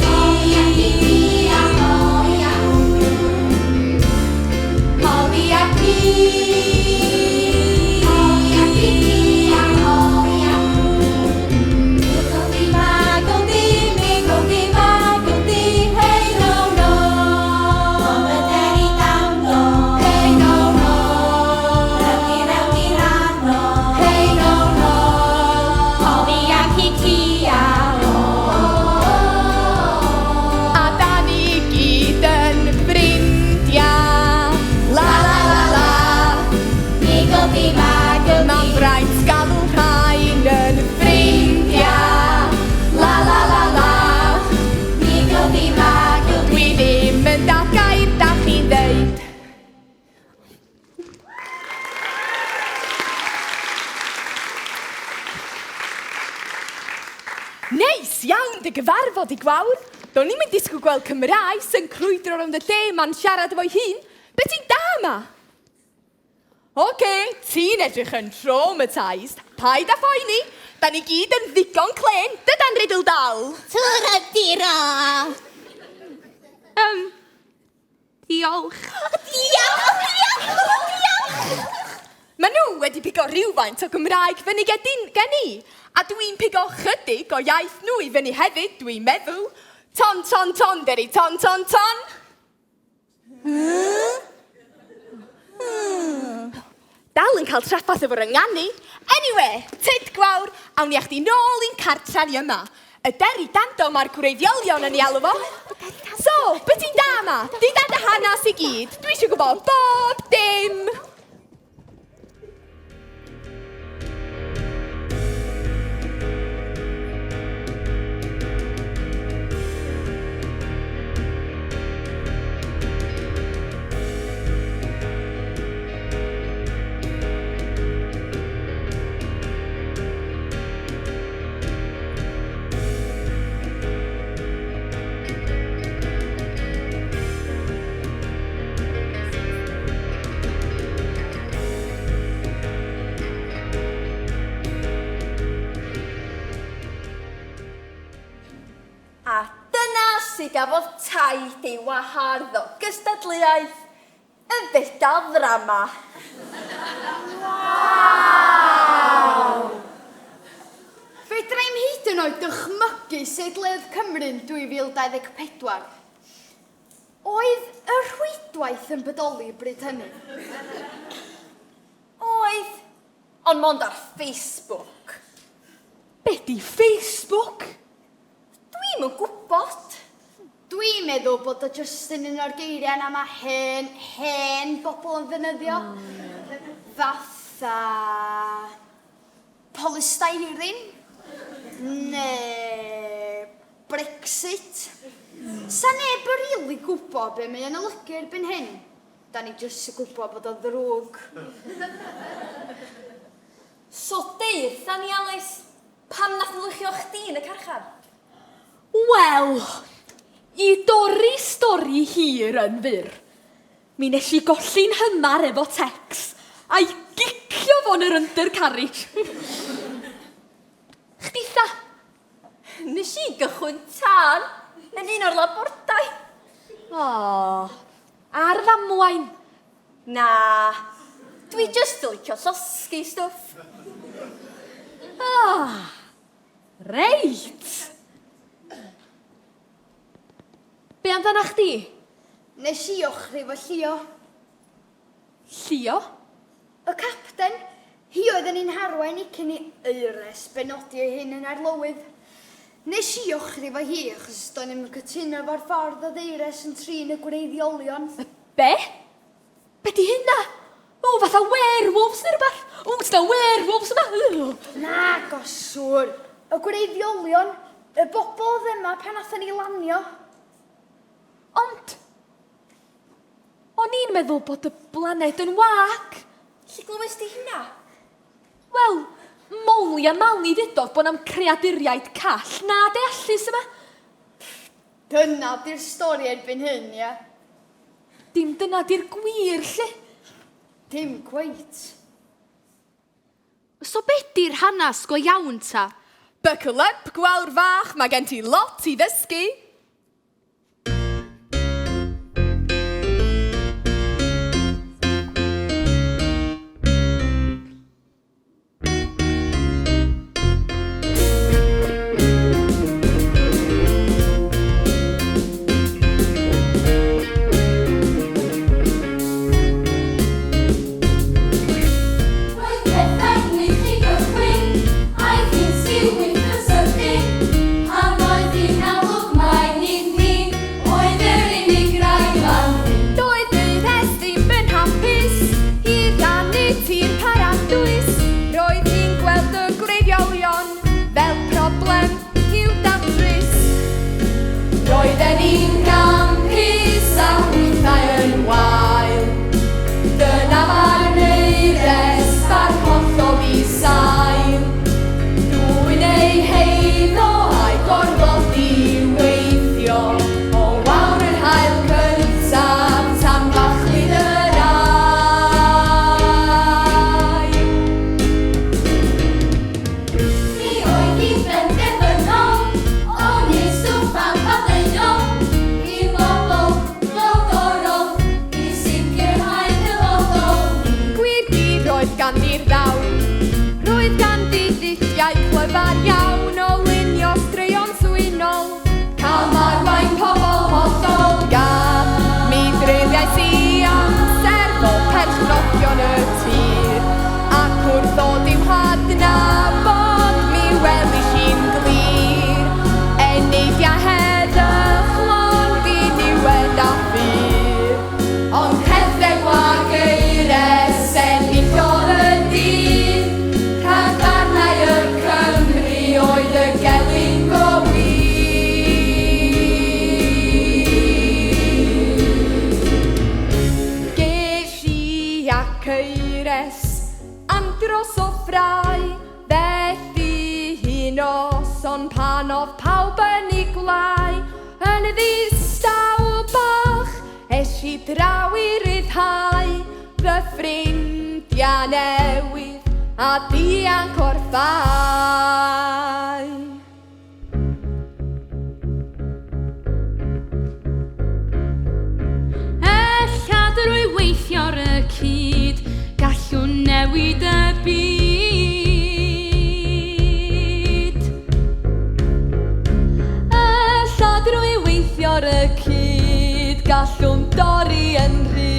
Hali aki ki a hali akuku. Hali aki. Neis iawn dy gyfarfod i gwawr. Do'n i'n mynd disgwyl gweld Cymraeg sy'n crwydro rownd y lle ma'n siarad efo'i hun. Be ti'n da yma? Oce, ti'n edrych yn traumatised. Paid a phoeni, da ni gyd yn ddigon clen, dyda'n riddle dal. Twradira. Diolch. Diolch. Maen nhw wedi pigo rhywfaint o Gymraeg fyny gen i, a dwi'n pigo chydig o iaith nhw i fyny hefyd, dwi'n meddwl. Ton, ton, ton, deri, ton, ton, ton. Dal yn cael traffath efo'r ynganu. Anyway, tyd gwawr, awn ni â chdi nôl i'n cartra ni yma. Y deri dando mae'r gwreiddiolion yn ei alw fo. So, beth ti'n da yma? Di dad y hanes i gyd. Dwi eisiau gwybod bob dim. sy'n gafodd taith ei wahardd o gystadleuaeth y fedal ddrama. Waw! Fedrai'm hyd yn oed dychmygu Seidledd Cymru'n 2024. Oedd y rhwydwaith yn bodoli bryd hynny? Oedd, ond mond ar Facebook. Be di Facebook? Dwi'm yn gwybod. Dwi'n meddwl bod o jyst yn un o'r geiriau na mae hen bobl yn ddefnyddio. Fatha polystyrene, neu Brexit. Sa neb yn rili gwybod be mae'n olygu erbyn hyn. Da ni jyst yn gwybod bod o ddrwg. So deitha ni, Alice, pam nath lychio chdi yn y carchar? Wel, i dorri stori hir yn fyr, mi nes i golli'n hymar efo Tex a'i gicio fo'n yr undercarriage. Chditha? Nes i gychwyn tân yn un o'r labordau. Ar ddamwain. Na, dwi just licio sosgi stwff. Reit. Be amdana chdi? Nes i ochri fo Llio. Llio? Y capten, hi oedd yn un harwain i cyn i eires benodi ei hun yn arlywydd. Nes i ochri fo hi achos do'n i'm yn cytuno fo'r ffordd oedd eires yn trin y gwreiddiolion. Be? Be di hynna? Fatha werewolves neu rhywbeth? S'na werewolves yma? Na, goswr. Y gwreiddiolion, y bobl oedd yma pan nathon ni lanio. Ond, o'n i'n meddwl bod y blaned yn wag. Lle glywes di hynna? Wel, Molly a Malni ddudodd bod na'm creaduriaid call na deallus yma. Dyna di'r stori erbyn hyn, ia. Dim dyna di'r gwir, lle. Dim cweit. So beth di'r hanes go iawn ta? Buckle up, gwawr fach, mae gen ti lot i ddysgu. Draw i ryddhau fy ffrindiau newydd a dianc o'r ffau. Ella drwy weithio ar y cyd, gallwn newid y byd. Ella drwy weithio ar y cyd, gallwn dorri yn rhydd.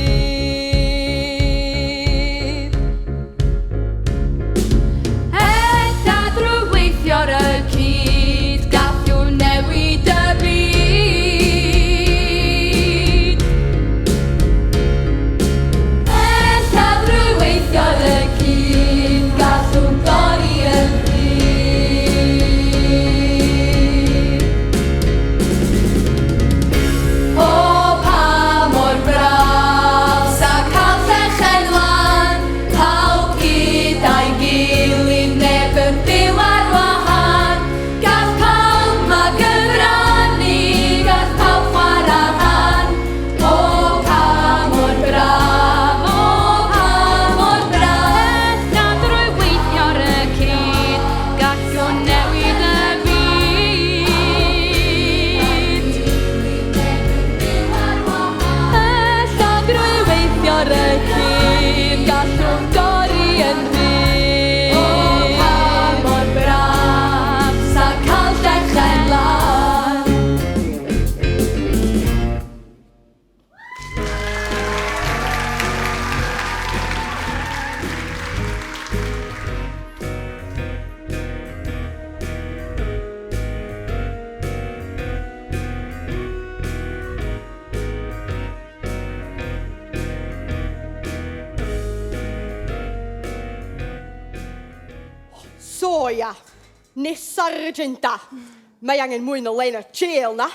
Ella drwy weithio ia. Ni sargenta. Mae angen mwy na lein ar jail na.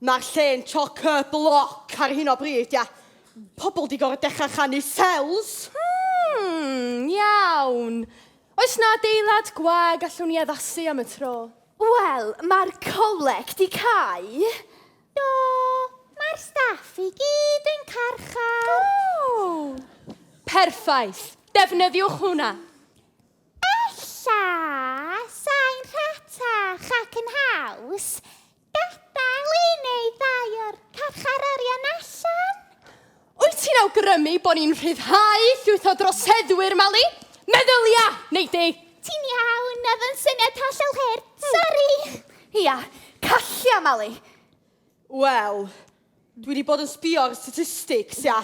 Mae'r lle'n chock-a-block ar hyn o bryd, ia. Pobl di gorau dechrau chanu cells. Iawn. Oes na adeilad gwag allwn ni addasu am y tro? Wel, mae'r coleg di cau. Do, mae'r staff I gyd yn carchar. Perffaith. Defnyddiwch hwnna. Ella, sa'n rhatach ac yn haws, gadael I neu ddau o'r carcharorion allan. Wyt ti'n awgrymu bod ni'n rhyddhau llwyth o droseddwyr, Mali? Meddylia, neu di. Ti'n iawn, oedd yn syniad hollol hyrt, sori. Ia, callia, Mali. Wel, dwi wedi bod yn sbio ar statistics, ia.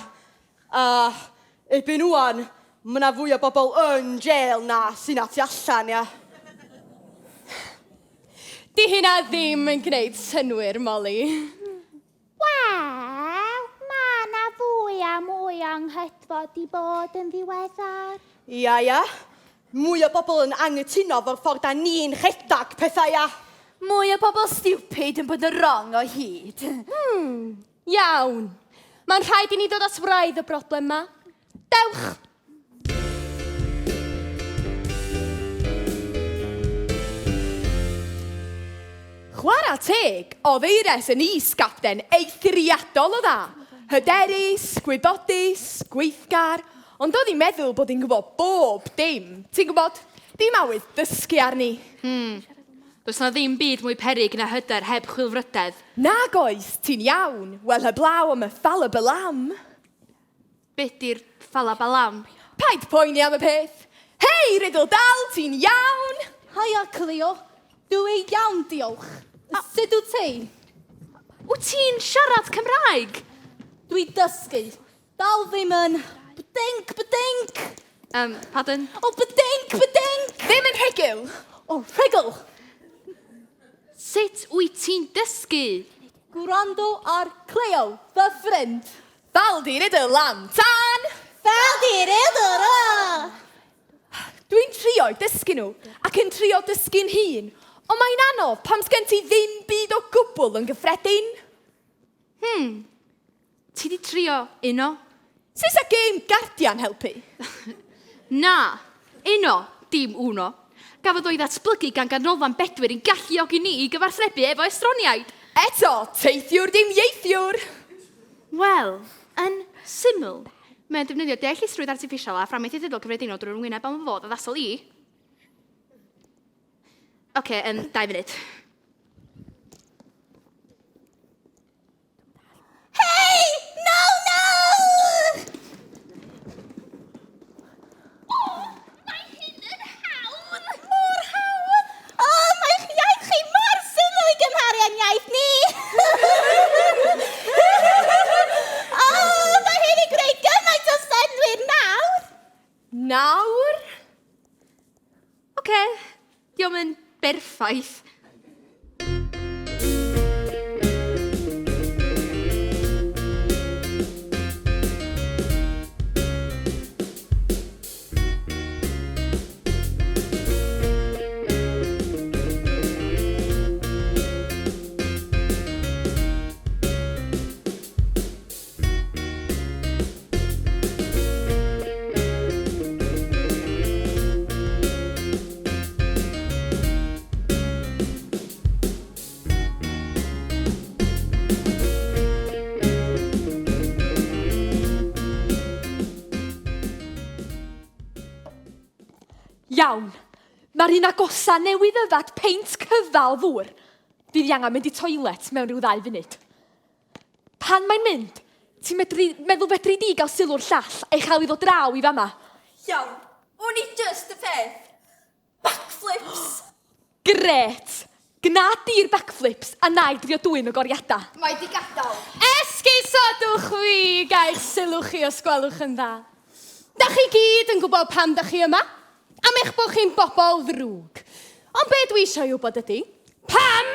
Ebyn wan, mae yna fwy o bobl yn jail na sy'n ati allan, ia. Di hynna ddim yn gwneud synwyr, Molly. Wel, mae yna fwy a mwy o'n hydfod I bod yn ddiweddar. Ia. Mwy o bobl yn anghytuno fo'r ffordd a ni'n rhedag pethau, ia. Mwy o bobl stupid yn bod yn wrong o hyd. Iawn. Mae'n rhaid I ni ddod at wraidd y broblem yma. Dewch! Chwarae teg, oedd eires yn is-gapten eithriadol o dda. Hyderus, gwybodus, gweithgar, ond oedd I'n meddwl bod hi'n gwybod bob dim. Ti'n gwybod? Dim awydd dysgu arni. Does na ddim byd mwy peryg na hyder heb chwilfrydedd. Nag oes, ti'n iawn. Wel heblaw am y ffalabalam. Be di'r ffalabalam? Paid poeni am y peth. Hei, Riddle Dal, ti'n iawn? Haia, Cleo. Dwi iawn, diolch. Sut wyt ti? Wyt ti'n siarad Cymraeg? Dwi dysgu. Dal ddim yn... Bedink. Pardon? O, bedink. Ddim yn rhugl. O, rhugl. Sut wyt ti'n dysgu? Gwrando ar Cleo, fy ffrind. Fel di Riddle Lam tan. Fel di'r iddo. Dwi'n trio dysgu nhw ac yn trio dysgu'n hun. Ond mae'n anodd pam sgen ti ddim byd o gwbl yn gyffredin. Ti di trio uno? Sut a game Guardian helpu? Na, uno, dim uno. Gafodd o'i ddatblygu gan ganolfan bedwyr yn galluogi ni I gyfathrebu efo estroniaid. Eto, teithiwr dim ieithiwr. Wel, yn syml, mae'n defnyddio deallusrwydd artiffisial a fframaeth ieithyddol cyffredinol drwy'r wyneb am y fod addasol I. Oce, 2 munud. Hei! No! Mae hyn yn hawdd. Mor hawdd. O, mae'ch iaith chi mor syml I gymharu â'n iaith ni. O, mae hyn I greu gymaint o synwyr nawr. Nawr? Oce, diolch yn berffaith. Iawn. Mae'r un agosa newydd yfad peint cyfal ddŵr. Bydd I angen mynd I toilet mewn rhyw 2 funud. Pan mae'n mynd, ti'n meddwl fedri di gael sylw'r llall a'i chael I ddod draw I fama? Iawn, o'n I just y peth. Backflips. Gret. Gna di'r backflips a na I drio dwy'n o goriadau. Mae di gadael. Esgusodwch fi gai'ch sylw chi os gwelwch yn dda. Da chi gyd yn gwybod pam da chi yma? Am eich bod chi'n bobl ddrwg. Ond be dwi eisiau wybod ydy, pam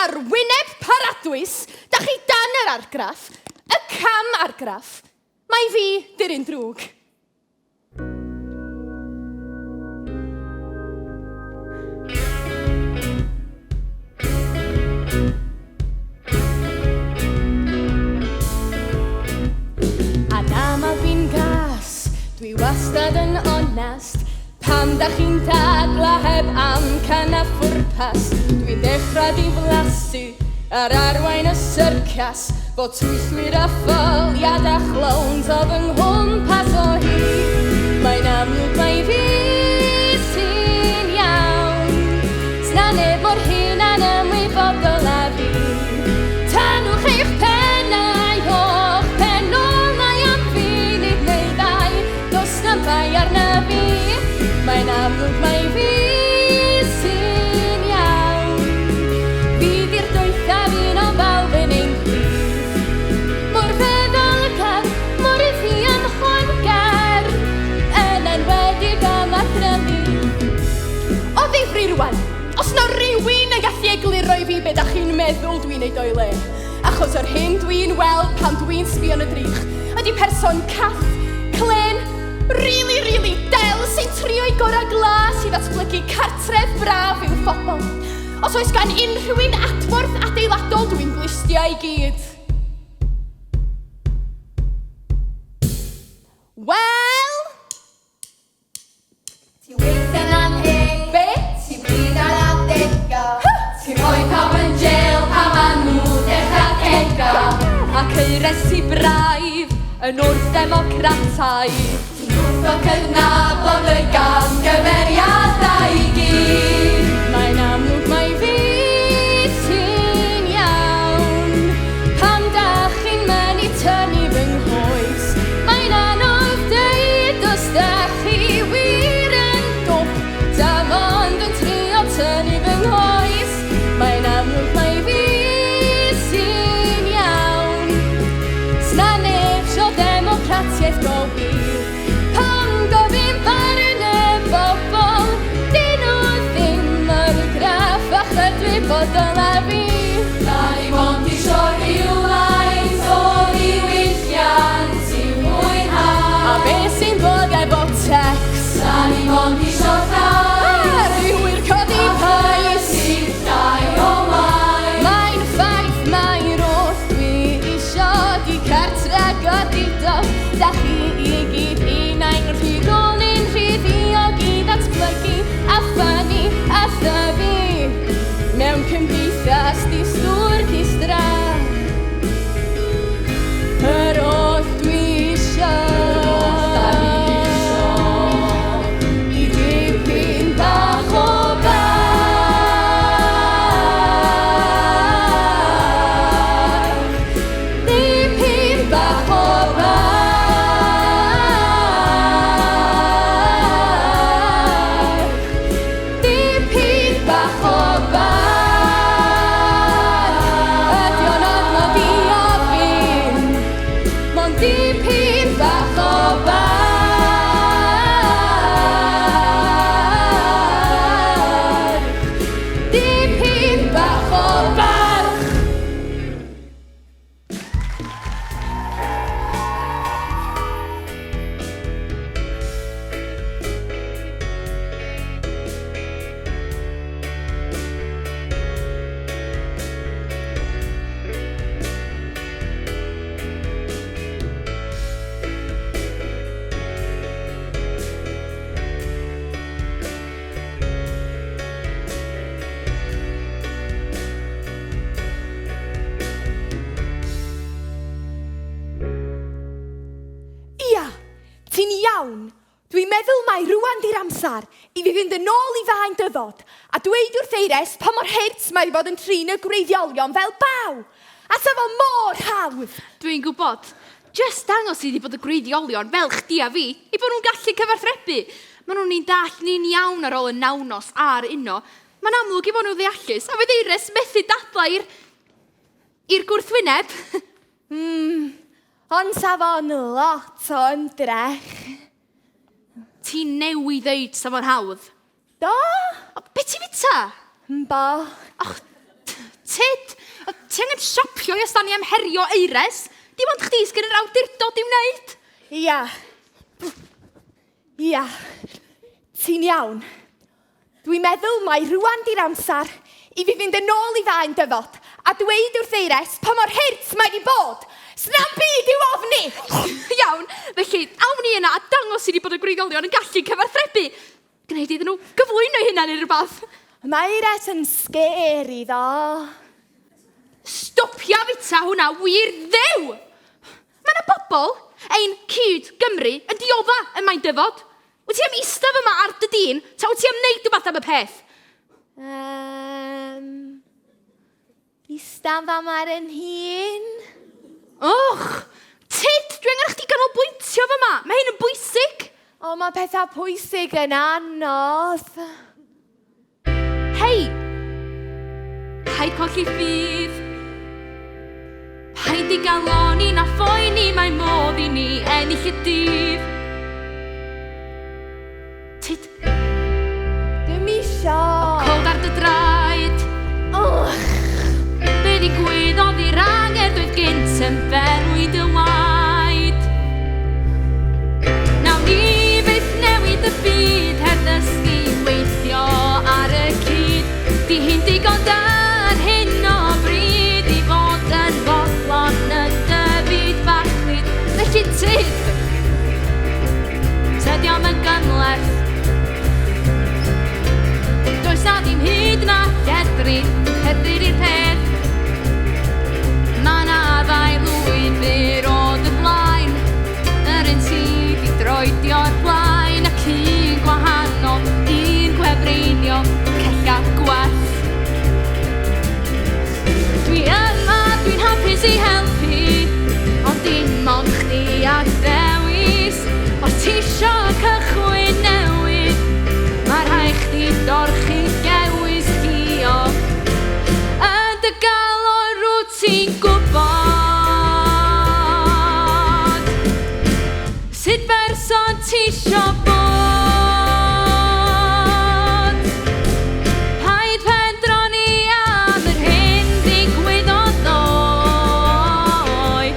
ar wyneb paradwys, da chi dan yr argraff, y cam argraff, mae fi dyr un drwg. wastad yn onest. Pam da chi'n dadla heb amcan a phwrpas. Dwi'n dechrau diflasu ar arwain y syrcas. Fod twyllwyr a ffoliad a chlowns o fy nghwmpas o hyd. Mae'n amlwg mai fi sy'n iawn. Sna neb mor hyn a'n ymwybodol a fi. Tanwch eich pennau o'ch penolau am fi. Nid neu ddau, dos na bai arna fi. Mae'n amlwg mai fi sy'n iawn. Fi di'r dwytha fi'n o bawb yn ein chwith. Mor feddalgar, mor iddi yn chwangar. Yn enwedig am adrefi. O ddifri rwan, os na rhywun yn gallu egluro i fi be da chi'n meddwl dwi'n neud o'i le. Achos o'r hyn dwi'n weld pan dwi'n sbio yn y drych. Ydy person cath, clen, really del sy'n trio i gora glas i ddatblygu cartref braf i'w phobl. Os oes gan unrhyw un adborth adeiladol dwi'n glistio i gyd. Wel... Ti weithio'n anheg, Be? ti blin ar adega. Ti rhoi pawb yn jail pan ma'n nhw dechrau cega. Ac eiresi braidd yn wrth democratau. Gwrtho cydnabod y gamgymeriadau i gyd. Mae'n amlwg mai fi sy'n iawn. Pam da chi'n mynd i tynnu fy nghoes. Mae'n anodd deud os da chi wir yn dwp. Dim ond yn trio tynnu fy nghoes. Mae'n amlwg mai fi sy'n iawn. Sna neb sio democratiaeth go wir. Pam gofyn barn y bobl. Dyn nhw ddim yr graff a chydwybodol a fi. Da ni mond isio rhywfaint o ddiwylliant i mwynhau. A be sy'n bod efo tecs? Da ni mond isio llai. Rhyw'r codi pais. Sy'n llai o mai. Mae'n ffaith mae'r wrth dwi isio di cartre godi dof. Da chi i gyd un ein rhugol ni'n rhyddiog i ddatblygu a ffynnu a thyfu. Mewn cymdeithas di stwr gistra. Yr oll dwi isio. I dipyn bach o bach. Dipyn bach o bach. Dipyn bach o bach. Ydi o'n anodd i ofyn. Mond dipyn bach o bach. Dipyn bach o bach. Ia, ti'n iawn. Dwi'n meddwl mai rwan di'r amser i fi fynd yn ôl i faen dyfod a dweud wrth eires pa mor hurt mae fod yn trin y gwreiddiolion fel baw. A sa fo mor hawdd. Dwi'n gwybod. Just dangos i di bod y gwreiddiolion fel chdi a fi i bod nhw'n gallu cyfarthrebu. Maen nhw'n ni'n dall ni'n iawn ar ôl y nawnos a'r uno. Mae'n amlwg i bod nhw ddeallus a fydd eires methu dadla i'r gwrthwyneb. Ond sa fo'n lot o ymdrech. Ti'n newi ddeud sa fo'n hawdd. Do? O, be ti fita? Bo. Och, Tid, ti angen siopio i ostani am herio eires. Dim ond chdi sgyn yr awdurdod i'w wneud. Ia. Ia. Ti'n iawn. Dwi'n meddwl mai rwan di'r amser i fi fynd yn ôl i faen dyfod a dweud wrth eires pa mor hurt mae di bod Sna'n byd i'w ofni! Iawn, felly, awn ni yna a dangos i ni bod y gwreiddiolion yn gallu cyfathrebu. Gwneud iddyn nhw gyflwyno hynna neu rhywbeth. Mae res yn scary ddo. Stopia fita hwnna wir ddew! Mae yna bobl, ein cyd Gymru, yn diodda yn maen dyfod. Wyt ti am eistedd yma ar dy dyn, ta wyt ti am wneud rhywbeth am y peth? Eistedd am ar yn hun. Och, Tid, dwi angen chdi ganolbwyntio fy yma. Mae hyn yn bwysig. O, mae pethau pwysig yn anodd. Hei! Paid colli ffydd. Paid i galoni na phoeni, mae modd i ni ennill y dydd. Tid, Dim isio. cold ar dy draed. Be ddigwyddodd i'r angerdd oedd gynt yn benwyd y waed. Nawn ni byth newid y byd heb ddysgu weithio ar y cyd. Di hi'n digon dar hyn o bryd i fod yn fodlon yn dy byd fachlyd. Felly Tid, tydiom yn gymleth. Does na ddim hyd na gedrin, heddir i'r peth. Ma' na ddau lwybr o dy blaen, yr un sydd i droedio'r blaen, ac un gwahanol, un gwefreinio, cella gwell. Dwi yma, dwi'n hapus i helpu, ond dim ond chdi a ddewis. Os ti isio cychwyn newydd, mae rhaid chdi dorchu gewis diog. Yn dy galon rwyt ti'n gwybod sut berson ti isio bod. Paid pendroni am yr hyn ddigwyddodd ddoe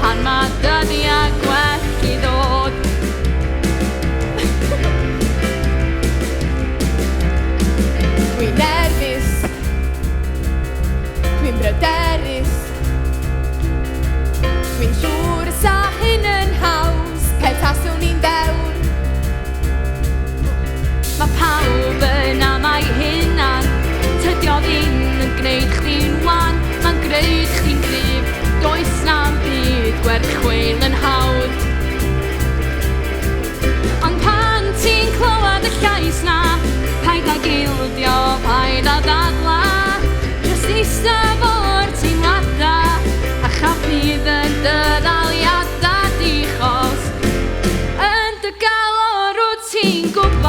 pan mae dyddiau gwell i ddod. Dwi'n nerfus. Dwi'n bryderus. Dwi'n siŵr sa hyn yn haws, pe taswn ni'n fewn. Mae pawb yn am ei hunan, tydio ddim yn gwneud chdi'n wan, mae'n gwneud chdi'n gryf, does na'm byd gwerth chweil yn hawdd. Ond pan ti'n clywed y llais na, paid â gildio, paid â dadla, jyst eistedd o'r teimlada, a chafydd yn dy ddaliada di chos. Yn dy galon rwyt ti'n gwybod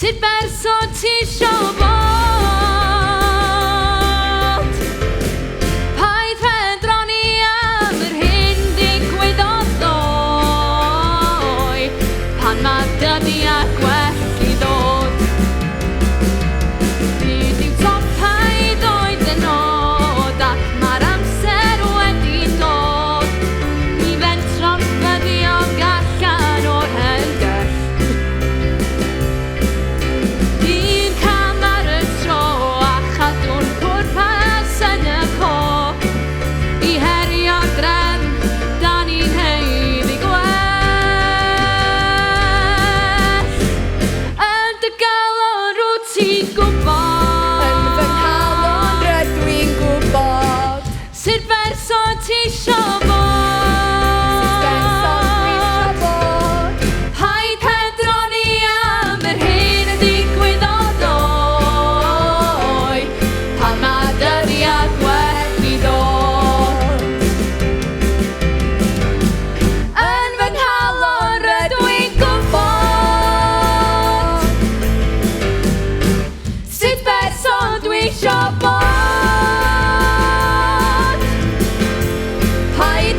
sut berson ti isio bod. Paid pendroni am yr hyn ddigwyddodd ddoe pan mae dyddiau gwell i ddod. Byd i'w topau ddod yn od, ac mae'r amser wedi dod i fentro'n fyddiog allan o'r hengell. Un cam ar y tro a chadw'n pwrpas yn y co, i herio drefn da ni'n heiddi gwell. Yn dy galon rwyt ti'n gwybod Yn fy nghalon rydw i'n gwybod. sut berson ti isio bod. Paid pendroni am yr hyn y ddigwyddodd ddoe pan mae dyddiau gwell i ddod. Yn fy nghalon rydw i'n gwybod sut berson dwi isio bod. Paid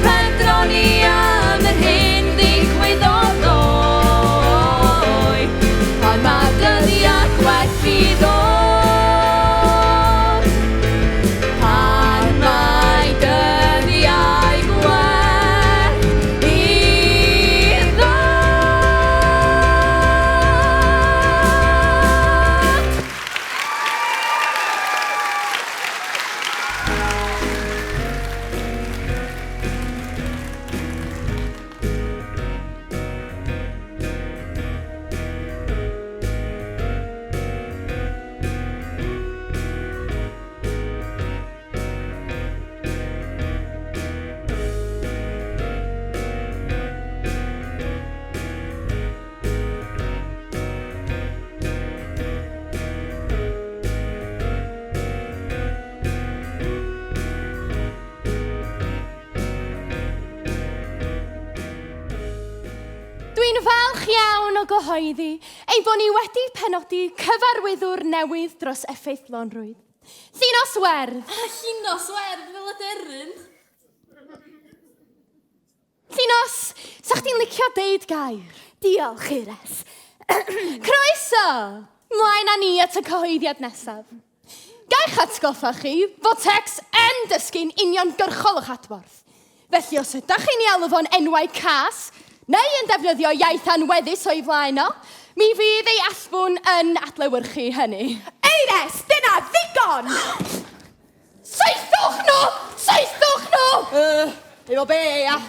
o gyhoeddi ein bod ni wedi penodi cyfarwyddwr newydd dros effeithlonrwydd. Llunos werdd. Llunos werdd fel y deryn. Llunos, sa chdi'n licio deud gair? Diolch, Ires. Croeso! Mlaen â ni at y cyhoeddiad nesaf. Gaich atgoffa chi fod text yn dysgu'n uniongyrchol eich adborth. Felly os ydych chi'n ei alw fo'n enwau cas, neu yn defnyddio iaith anweddus o'i flaen o, mi fydd ei allbwn yn adlewyrchu hynny. Eires, dyna ddigon! Saethwch nhw! Saethwch nhw! Efo be, ia?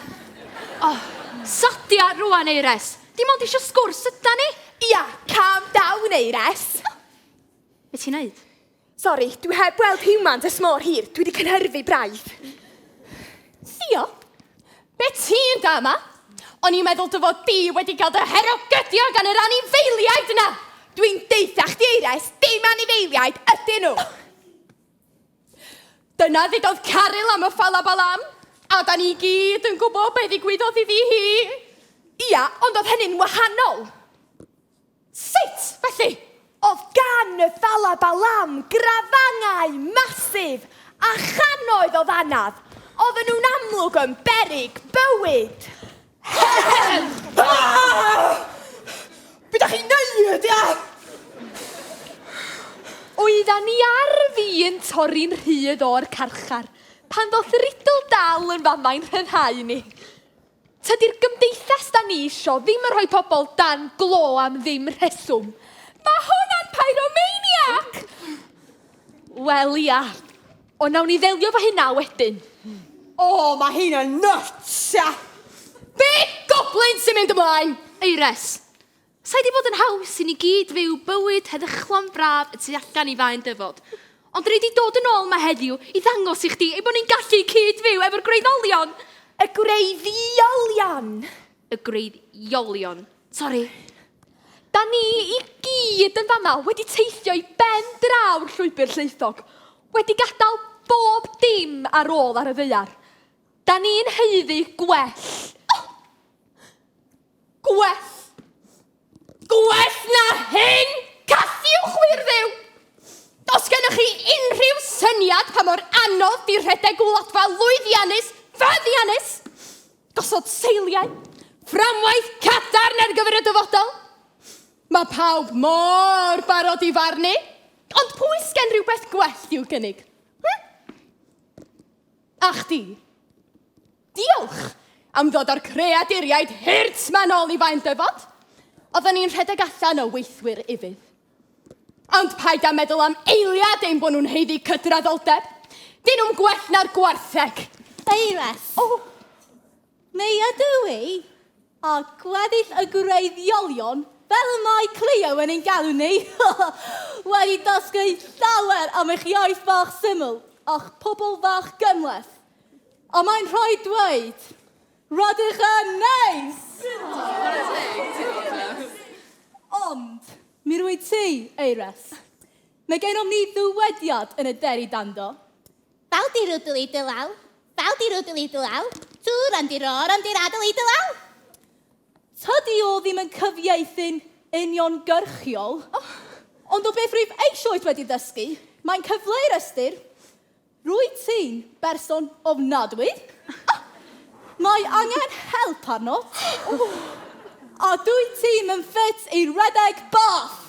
Sadia rwan, Eires. Dim ond eisiau sgwrs yda ni. Ia, calm down, Eires. Be ti'n neud? Sori, dwi heb weld humans ys mor hir. Dwi wedi cynhyrfu braidd. Sioe, be ti'n da yma? O'n i'n meddwl dy fod di wedi cael dy herogydio gan yr anifeiliaid yna. Dwi'n deitha chdi, Eires, dim anifeiliaid ydyn nhw. Dyna ddigodd Caryl am y ffalabalam, a da ni gyd yn gwybod be ddigwyddodd iddi hi. Ia, ond oedd hynny'n wahanol. Sut, felly? Oedd gan y ffalabalam grafangau masif a chanoedd o ddanedd. Oedden nhw'n amlwg yn berig bywyd. Be da chi'n neud, ia? Oeddan ni ar fi'n torri'n rhydd o'r carchar pan ddoth ridl dal yn famau'n rhyddhau ni. Tydi'r gymdeithas da ni isio ddim yn rhoi pobl dan glo am ddim rheswm. Mae hwnna'n pyromaniac! Wel ia, ond nawn ni ddelio fo hynna wedyn. O, mae hyn yn nuts, ia? Be goblin sy'n mynd ymlaen? Eires, sa i di bod yn haws i ni gyd fyw bywyd heddychlon braf y tu allan i faen dyfod. Ond rydw i dod yn ôl yma heddiw i ddangos i chdi ei bod ni'n gallu cyd fyw efo'r gwreiddolion. Y gwreiddiolion. Y gwreiddolion. Sori. Da ni i gyd yn fama wedi teithio i ben draw'r llwybr llaethog. Wedi gadael bob dim ar ôl ar y ddaear. Da ni'n heiddi gwell. Gwell. Gwell na hyn! Cathiwch wirddiw! Os gennych chi unrhyw syniad pa mor anodd di rhedeg wladfa lwyddiannus, fyddiannus, gosod seiliau, fframwaith cadarn ar gyfer y dyfodol, mae pawb mor barod i farnu, ond pwy sgen rhywbeth gwell i'w gynnig? A chdi, diolch am ddod o'r creaduriaid hirts ma nôl i faen dyfod. Oedden ni'n rhedeg allan o weithwyr ifydd. Ond paid a meddwl am eiliad ein bod nhw'n heiddi cydraddoldeb. Dyn nhw'n gwell na'r gwartheg. Eires. Neu ydw i, a gweddill y gwreiddiolion, fel mae Cleo yn ein galw ni, wedi dysgu llawer am eich iaith fach syml, a'ch pobl fach gymleth. A mae'n rhoi dweud, rydych yn neis! Ond, mi rwy ti, Eires. Mae genom ni ddywediad yn y deri dando. Fel di rwdl i dylaw, fel di rwdl i dylaw, tŵr am di ror am di radl i dylaw. Tydi o ddim yn cyfieithu'n uniongyrchiol, ond o beth rwyf eisoes wedi dysgu, mae'n cyfleu'r ystyr, rwy ti'n berson ofnadwy, mae angen help arno, a dwi ti'n yn ffit i redeg bath.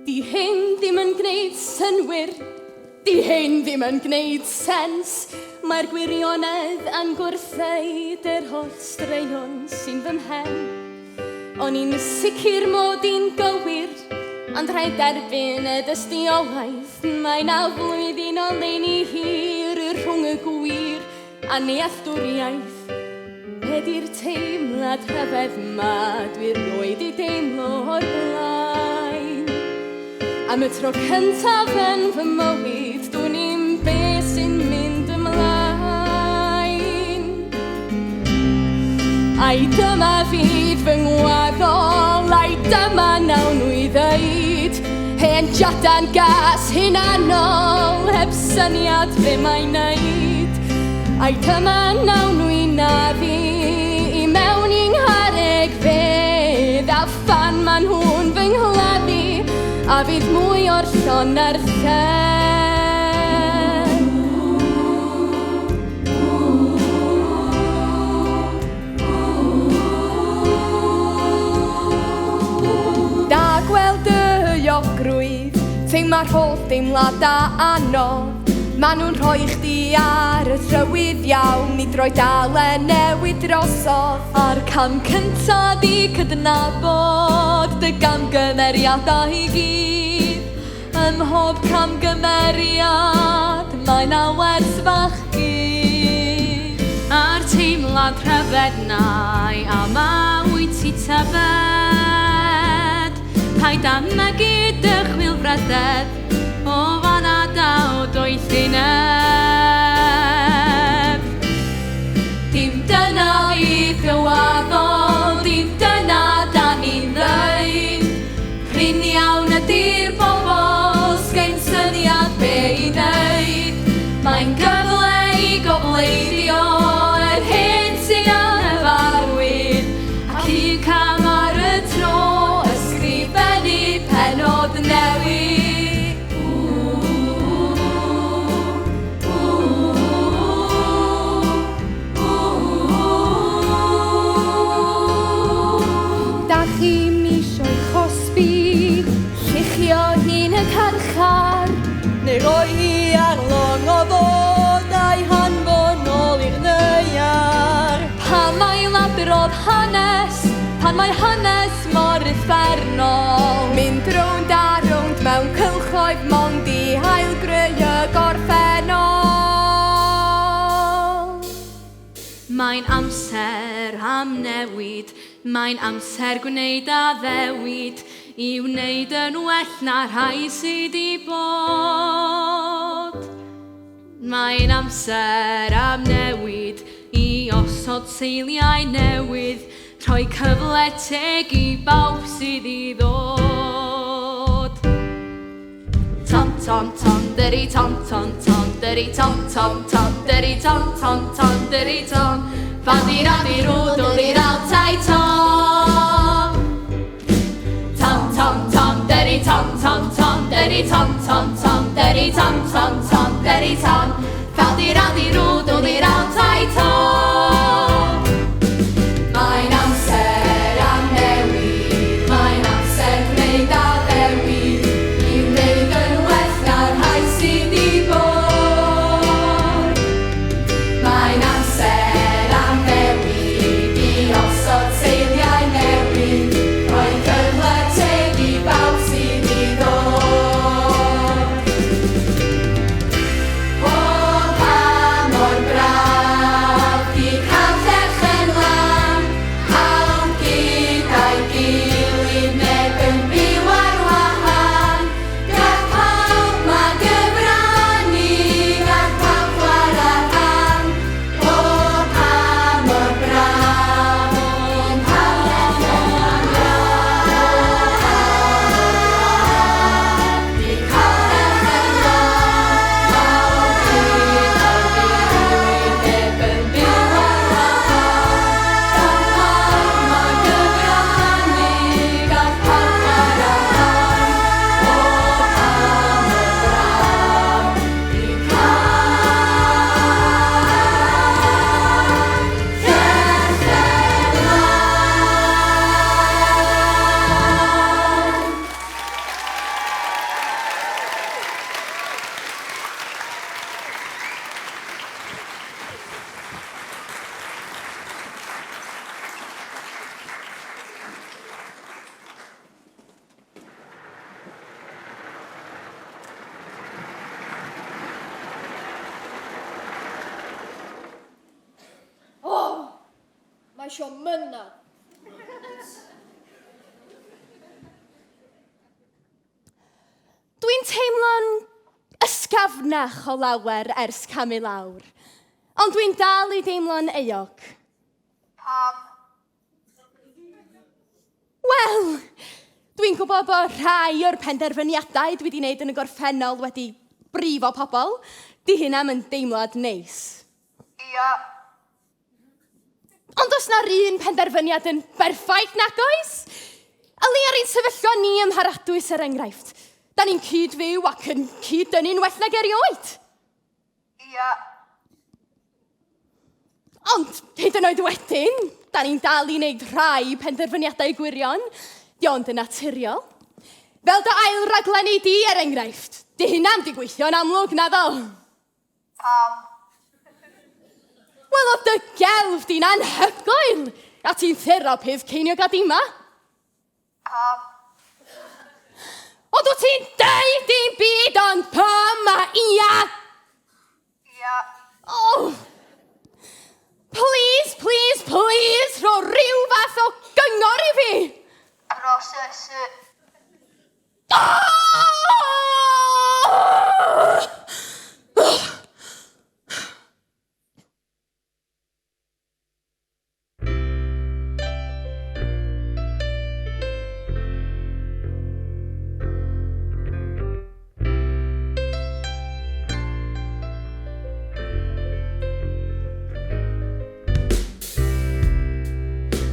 Di hyn ddim yn gwneud synwyr, di hyn ddim yn gwneud sens. Mae'r gwirionedd yn gwrtheud yr holl straeon sy'n fy mhen. O'n i'n sicr mod i'n gywir, ond rhaid derbyn y dystiolaeth. Mae 'na flwyddyn o leini hir rhwng y gwir a nealltwriaeth. Be di'r teimlad rhyfedd ma dwi rioed i deimlo o'r blaen. Am y tro cyntaf yn fy mywyd, dwi'n i'n beth sy'n mynd ymlaen. Ai dyma fydd fy ngwaddol, ai dyma nawn nhw i ddeud, he Censiadau'n gas hunanol heb syniad be mae'n neud. A'i dyma nawn wyna fi I mewn i'n ngharreg fedd. A phan ma'n hwn fy nghlefnu a fydd mwy o'r llon ar lle. Da gweld y iogrwydd, teim mae'r holl deimlad a anodd. Maen nhw'n rhoi chdi ar y trywydd iawn I droi dal e newid drosodd. A'r cam cyntaf I cydnabod dy gamgymeriadau I gyd. Ym mhob camgymeriad mae na wers fach gyd. A'r teimlad rhyfedd nai a ma wyt ti tybed. Paid amegu dy chwilfrydedd o fanna dawd o'i lluneb. Dim dyna I ddywaddol, dim dyna da ni'n ddeud. Prin iawn ydy'r bobl sgein syniad be I wneud. Mae'n gyfle I gofleidio yr hyn sy'n angyfarwydd. Ac un cam ar y tro ysgrifennu penod newydd. Da chi misio'i chosbi, lluchio hi'n y carchar, neu roi hi ar long o ddod a'i hanfon ôl i'r ddaear. Pan mae labrodd hanes, pan mae hanes mor uffernol, mynd rownd a rownd mewn cylchoedd mond I ailgreu y gorffennol. Mae'n amser am newid, mae'n amser gwneud a ddewid, I wneud yn well na rhai sydd I bod. Mae'n amser am newid, I osod seiliau newydd, rhoi cyfle teg I bawb sydd I ddod. Tom tom tom, deri tom tom tom, deri tom tom tom, deri tom tom tom, deri tom. Faddi raddi rwdl i'r altai tom. Tom tom tom, deri tom tom tom, deri tom tom tom, deri tom tom tom, deri tom. Faddi raddi rwdl i'r altai tom. Mae'n amser am newid, mae'n amser gwneud a ddewid, I wneud yn well na'r rhai sydd I bod. Mae'n amser am newid, I osod seiliau newydd, rhoi cyfle teg I bawb sydd I ddod. O pa mor braf I cael llechen lan, awn gyda'i gilydd neb yn byw ar wahân. Gall pawb ma gyfrannu, gall pawb chwarae rhan. O pa mor braf i'n cael llechen lan, I cael llechen lan, awn gyda'i gilydd neb yn byw ar wahân. Gall pawb ma gyfrannu, gall pawb chwarae rhan. O pa mor braf I cael llechen lan. Mae isio mynna. Dwi'n teimlo'n ysgafnach o lawer ers camu lawr, ond dwi'n dal I deimlo'n euog. Pam? Wel, dwi'n gwybod bod rhai o'r penderfyniadau dwi wedi gwneud yn y gorffennol wedi brifo pobl. Di hynna yn deimlad neis. Ia. Ond os na'r un penderfyniad yn berffaith nag oes? Yli ar un sefyllfa ni ym Mharadwys enghraifft. Da ni'n cyd-fyw ac yn cyd-dynnu'n well nag erioed. Ia. Ond hyd yn oed wedyn, da ni'n dal i wneud rhai penderfyniadau gwirion, di ond yn naturiol. Fel dy ail raglenni di enghraifft, di hynna'n di gweithio'n amlwg na ddo. Pam? Wel, oedd dy gelf di'n anhygoel, a ti'n therapydd ceinio gadima. Pam? Ond wyt ti'n deud dim byd ond pam a ia. Ia. Oh! Please, please, please, rho rhyw fath o gyngor i fi. Proses y...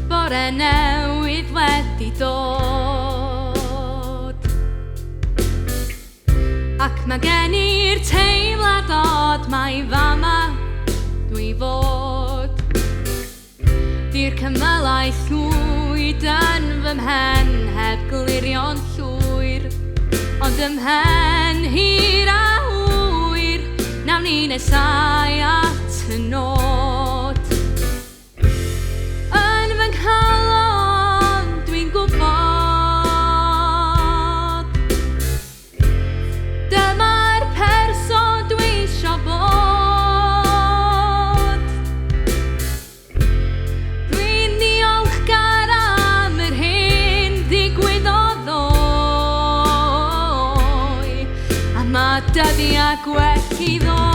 Bore newydd wedi dod, ac mae gen i'r teimlad od mai fama dwi fod. Di'r cymylau llwyd yn fy mhen heb glirio'n llwyr, ond ym mhen hir a hwyr, nawn ni nesau at y nod. Yn fy nghalon dwi'n gwybod, dyma'r person dwi isio bod. Dwi'n ddiolchgar am yr hyn ddigwyddodd o'i, a mae dyddiau gwell i ddod.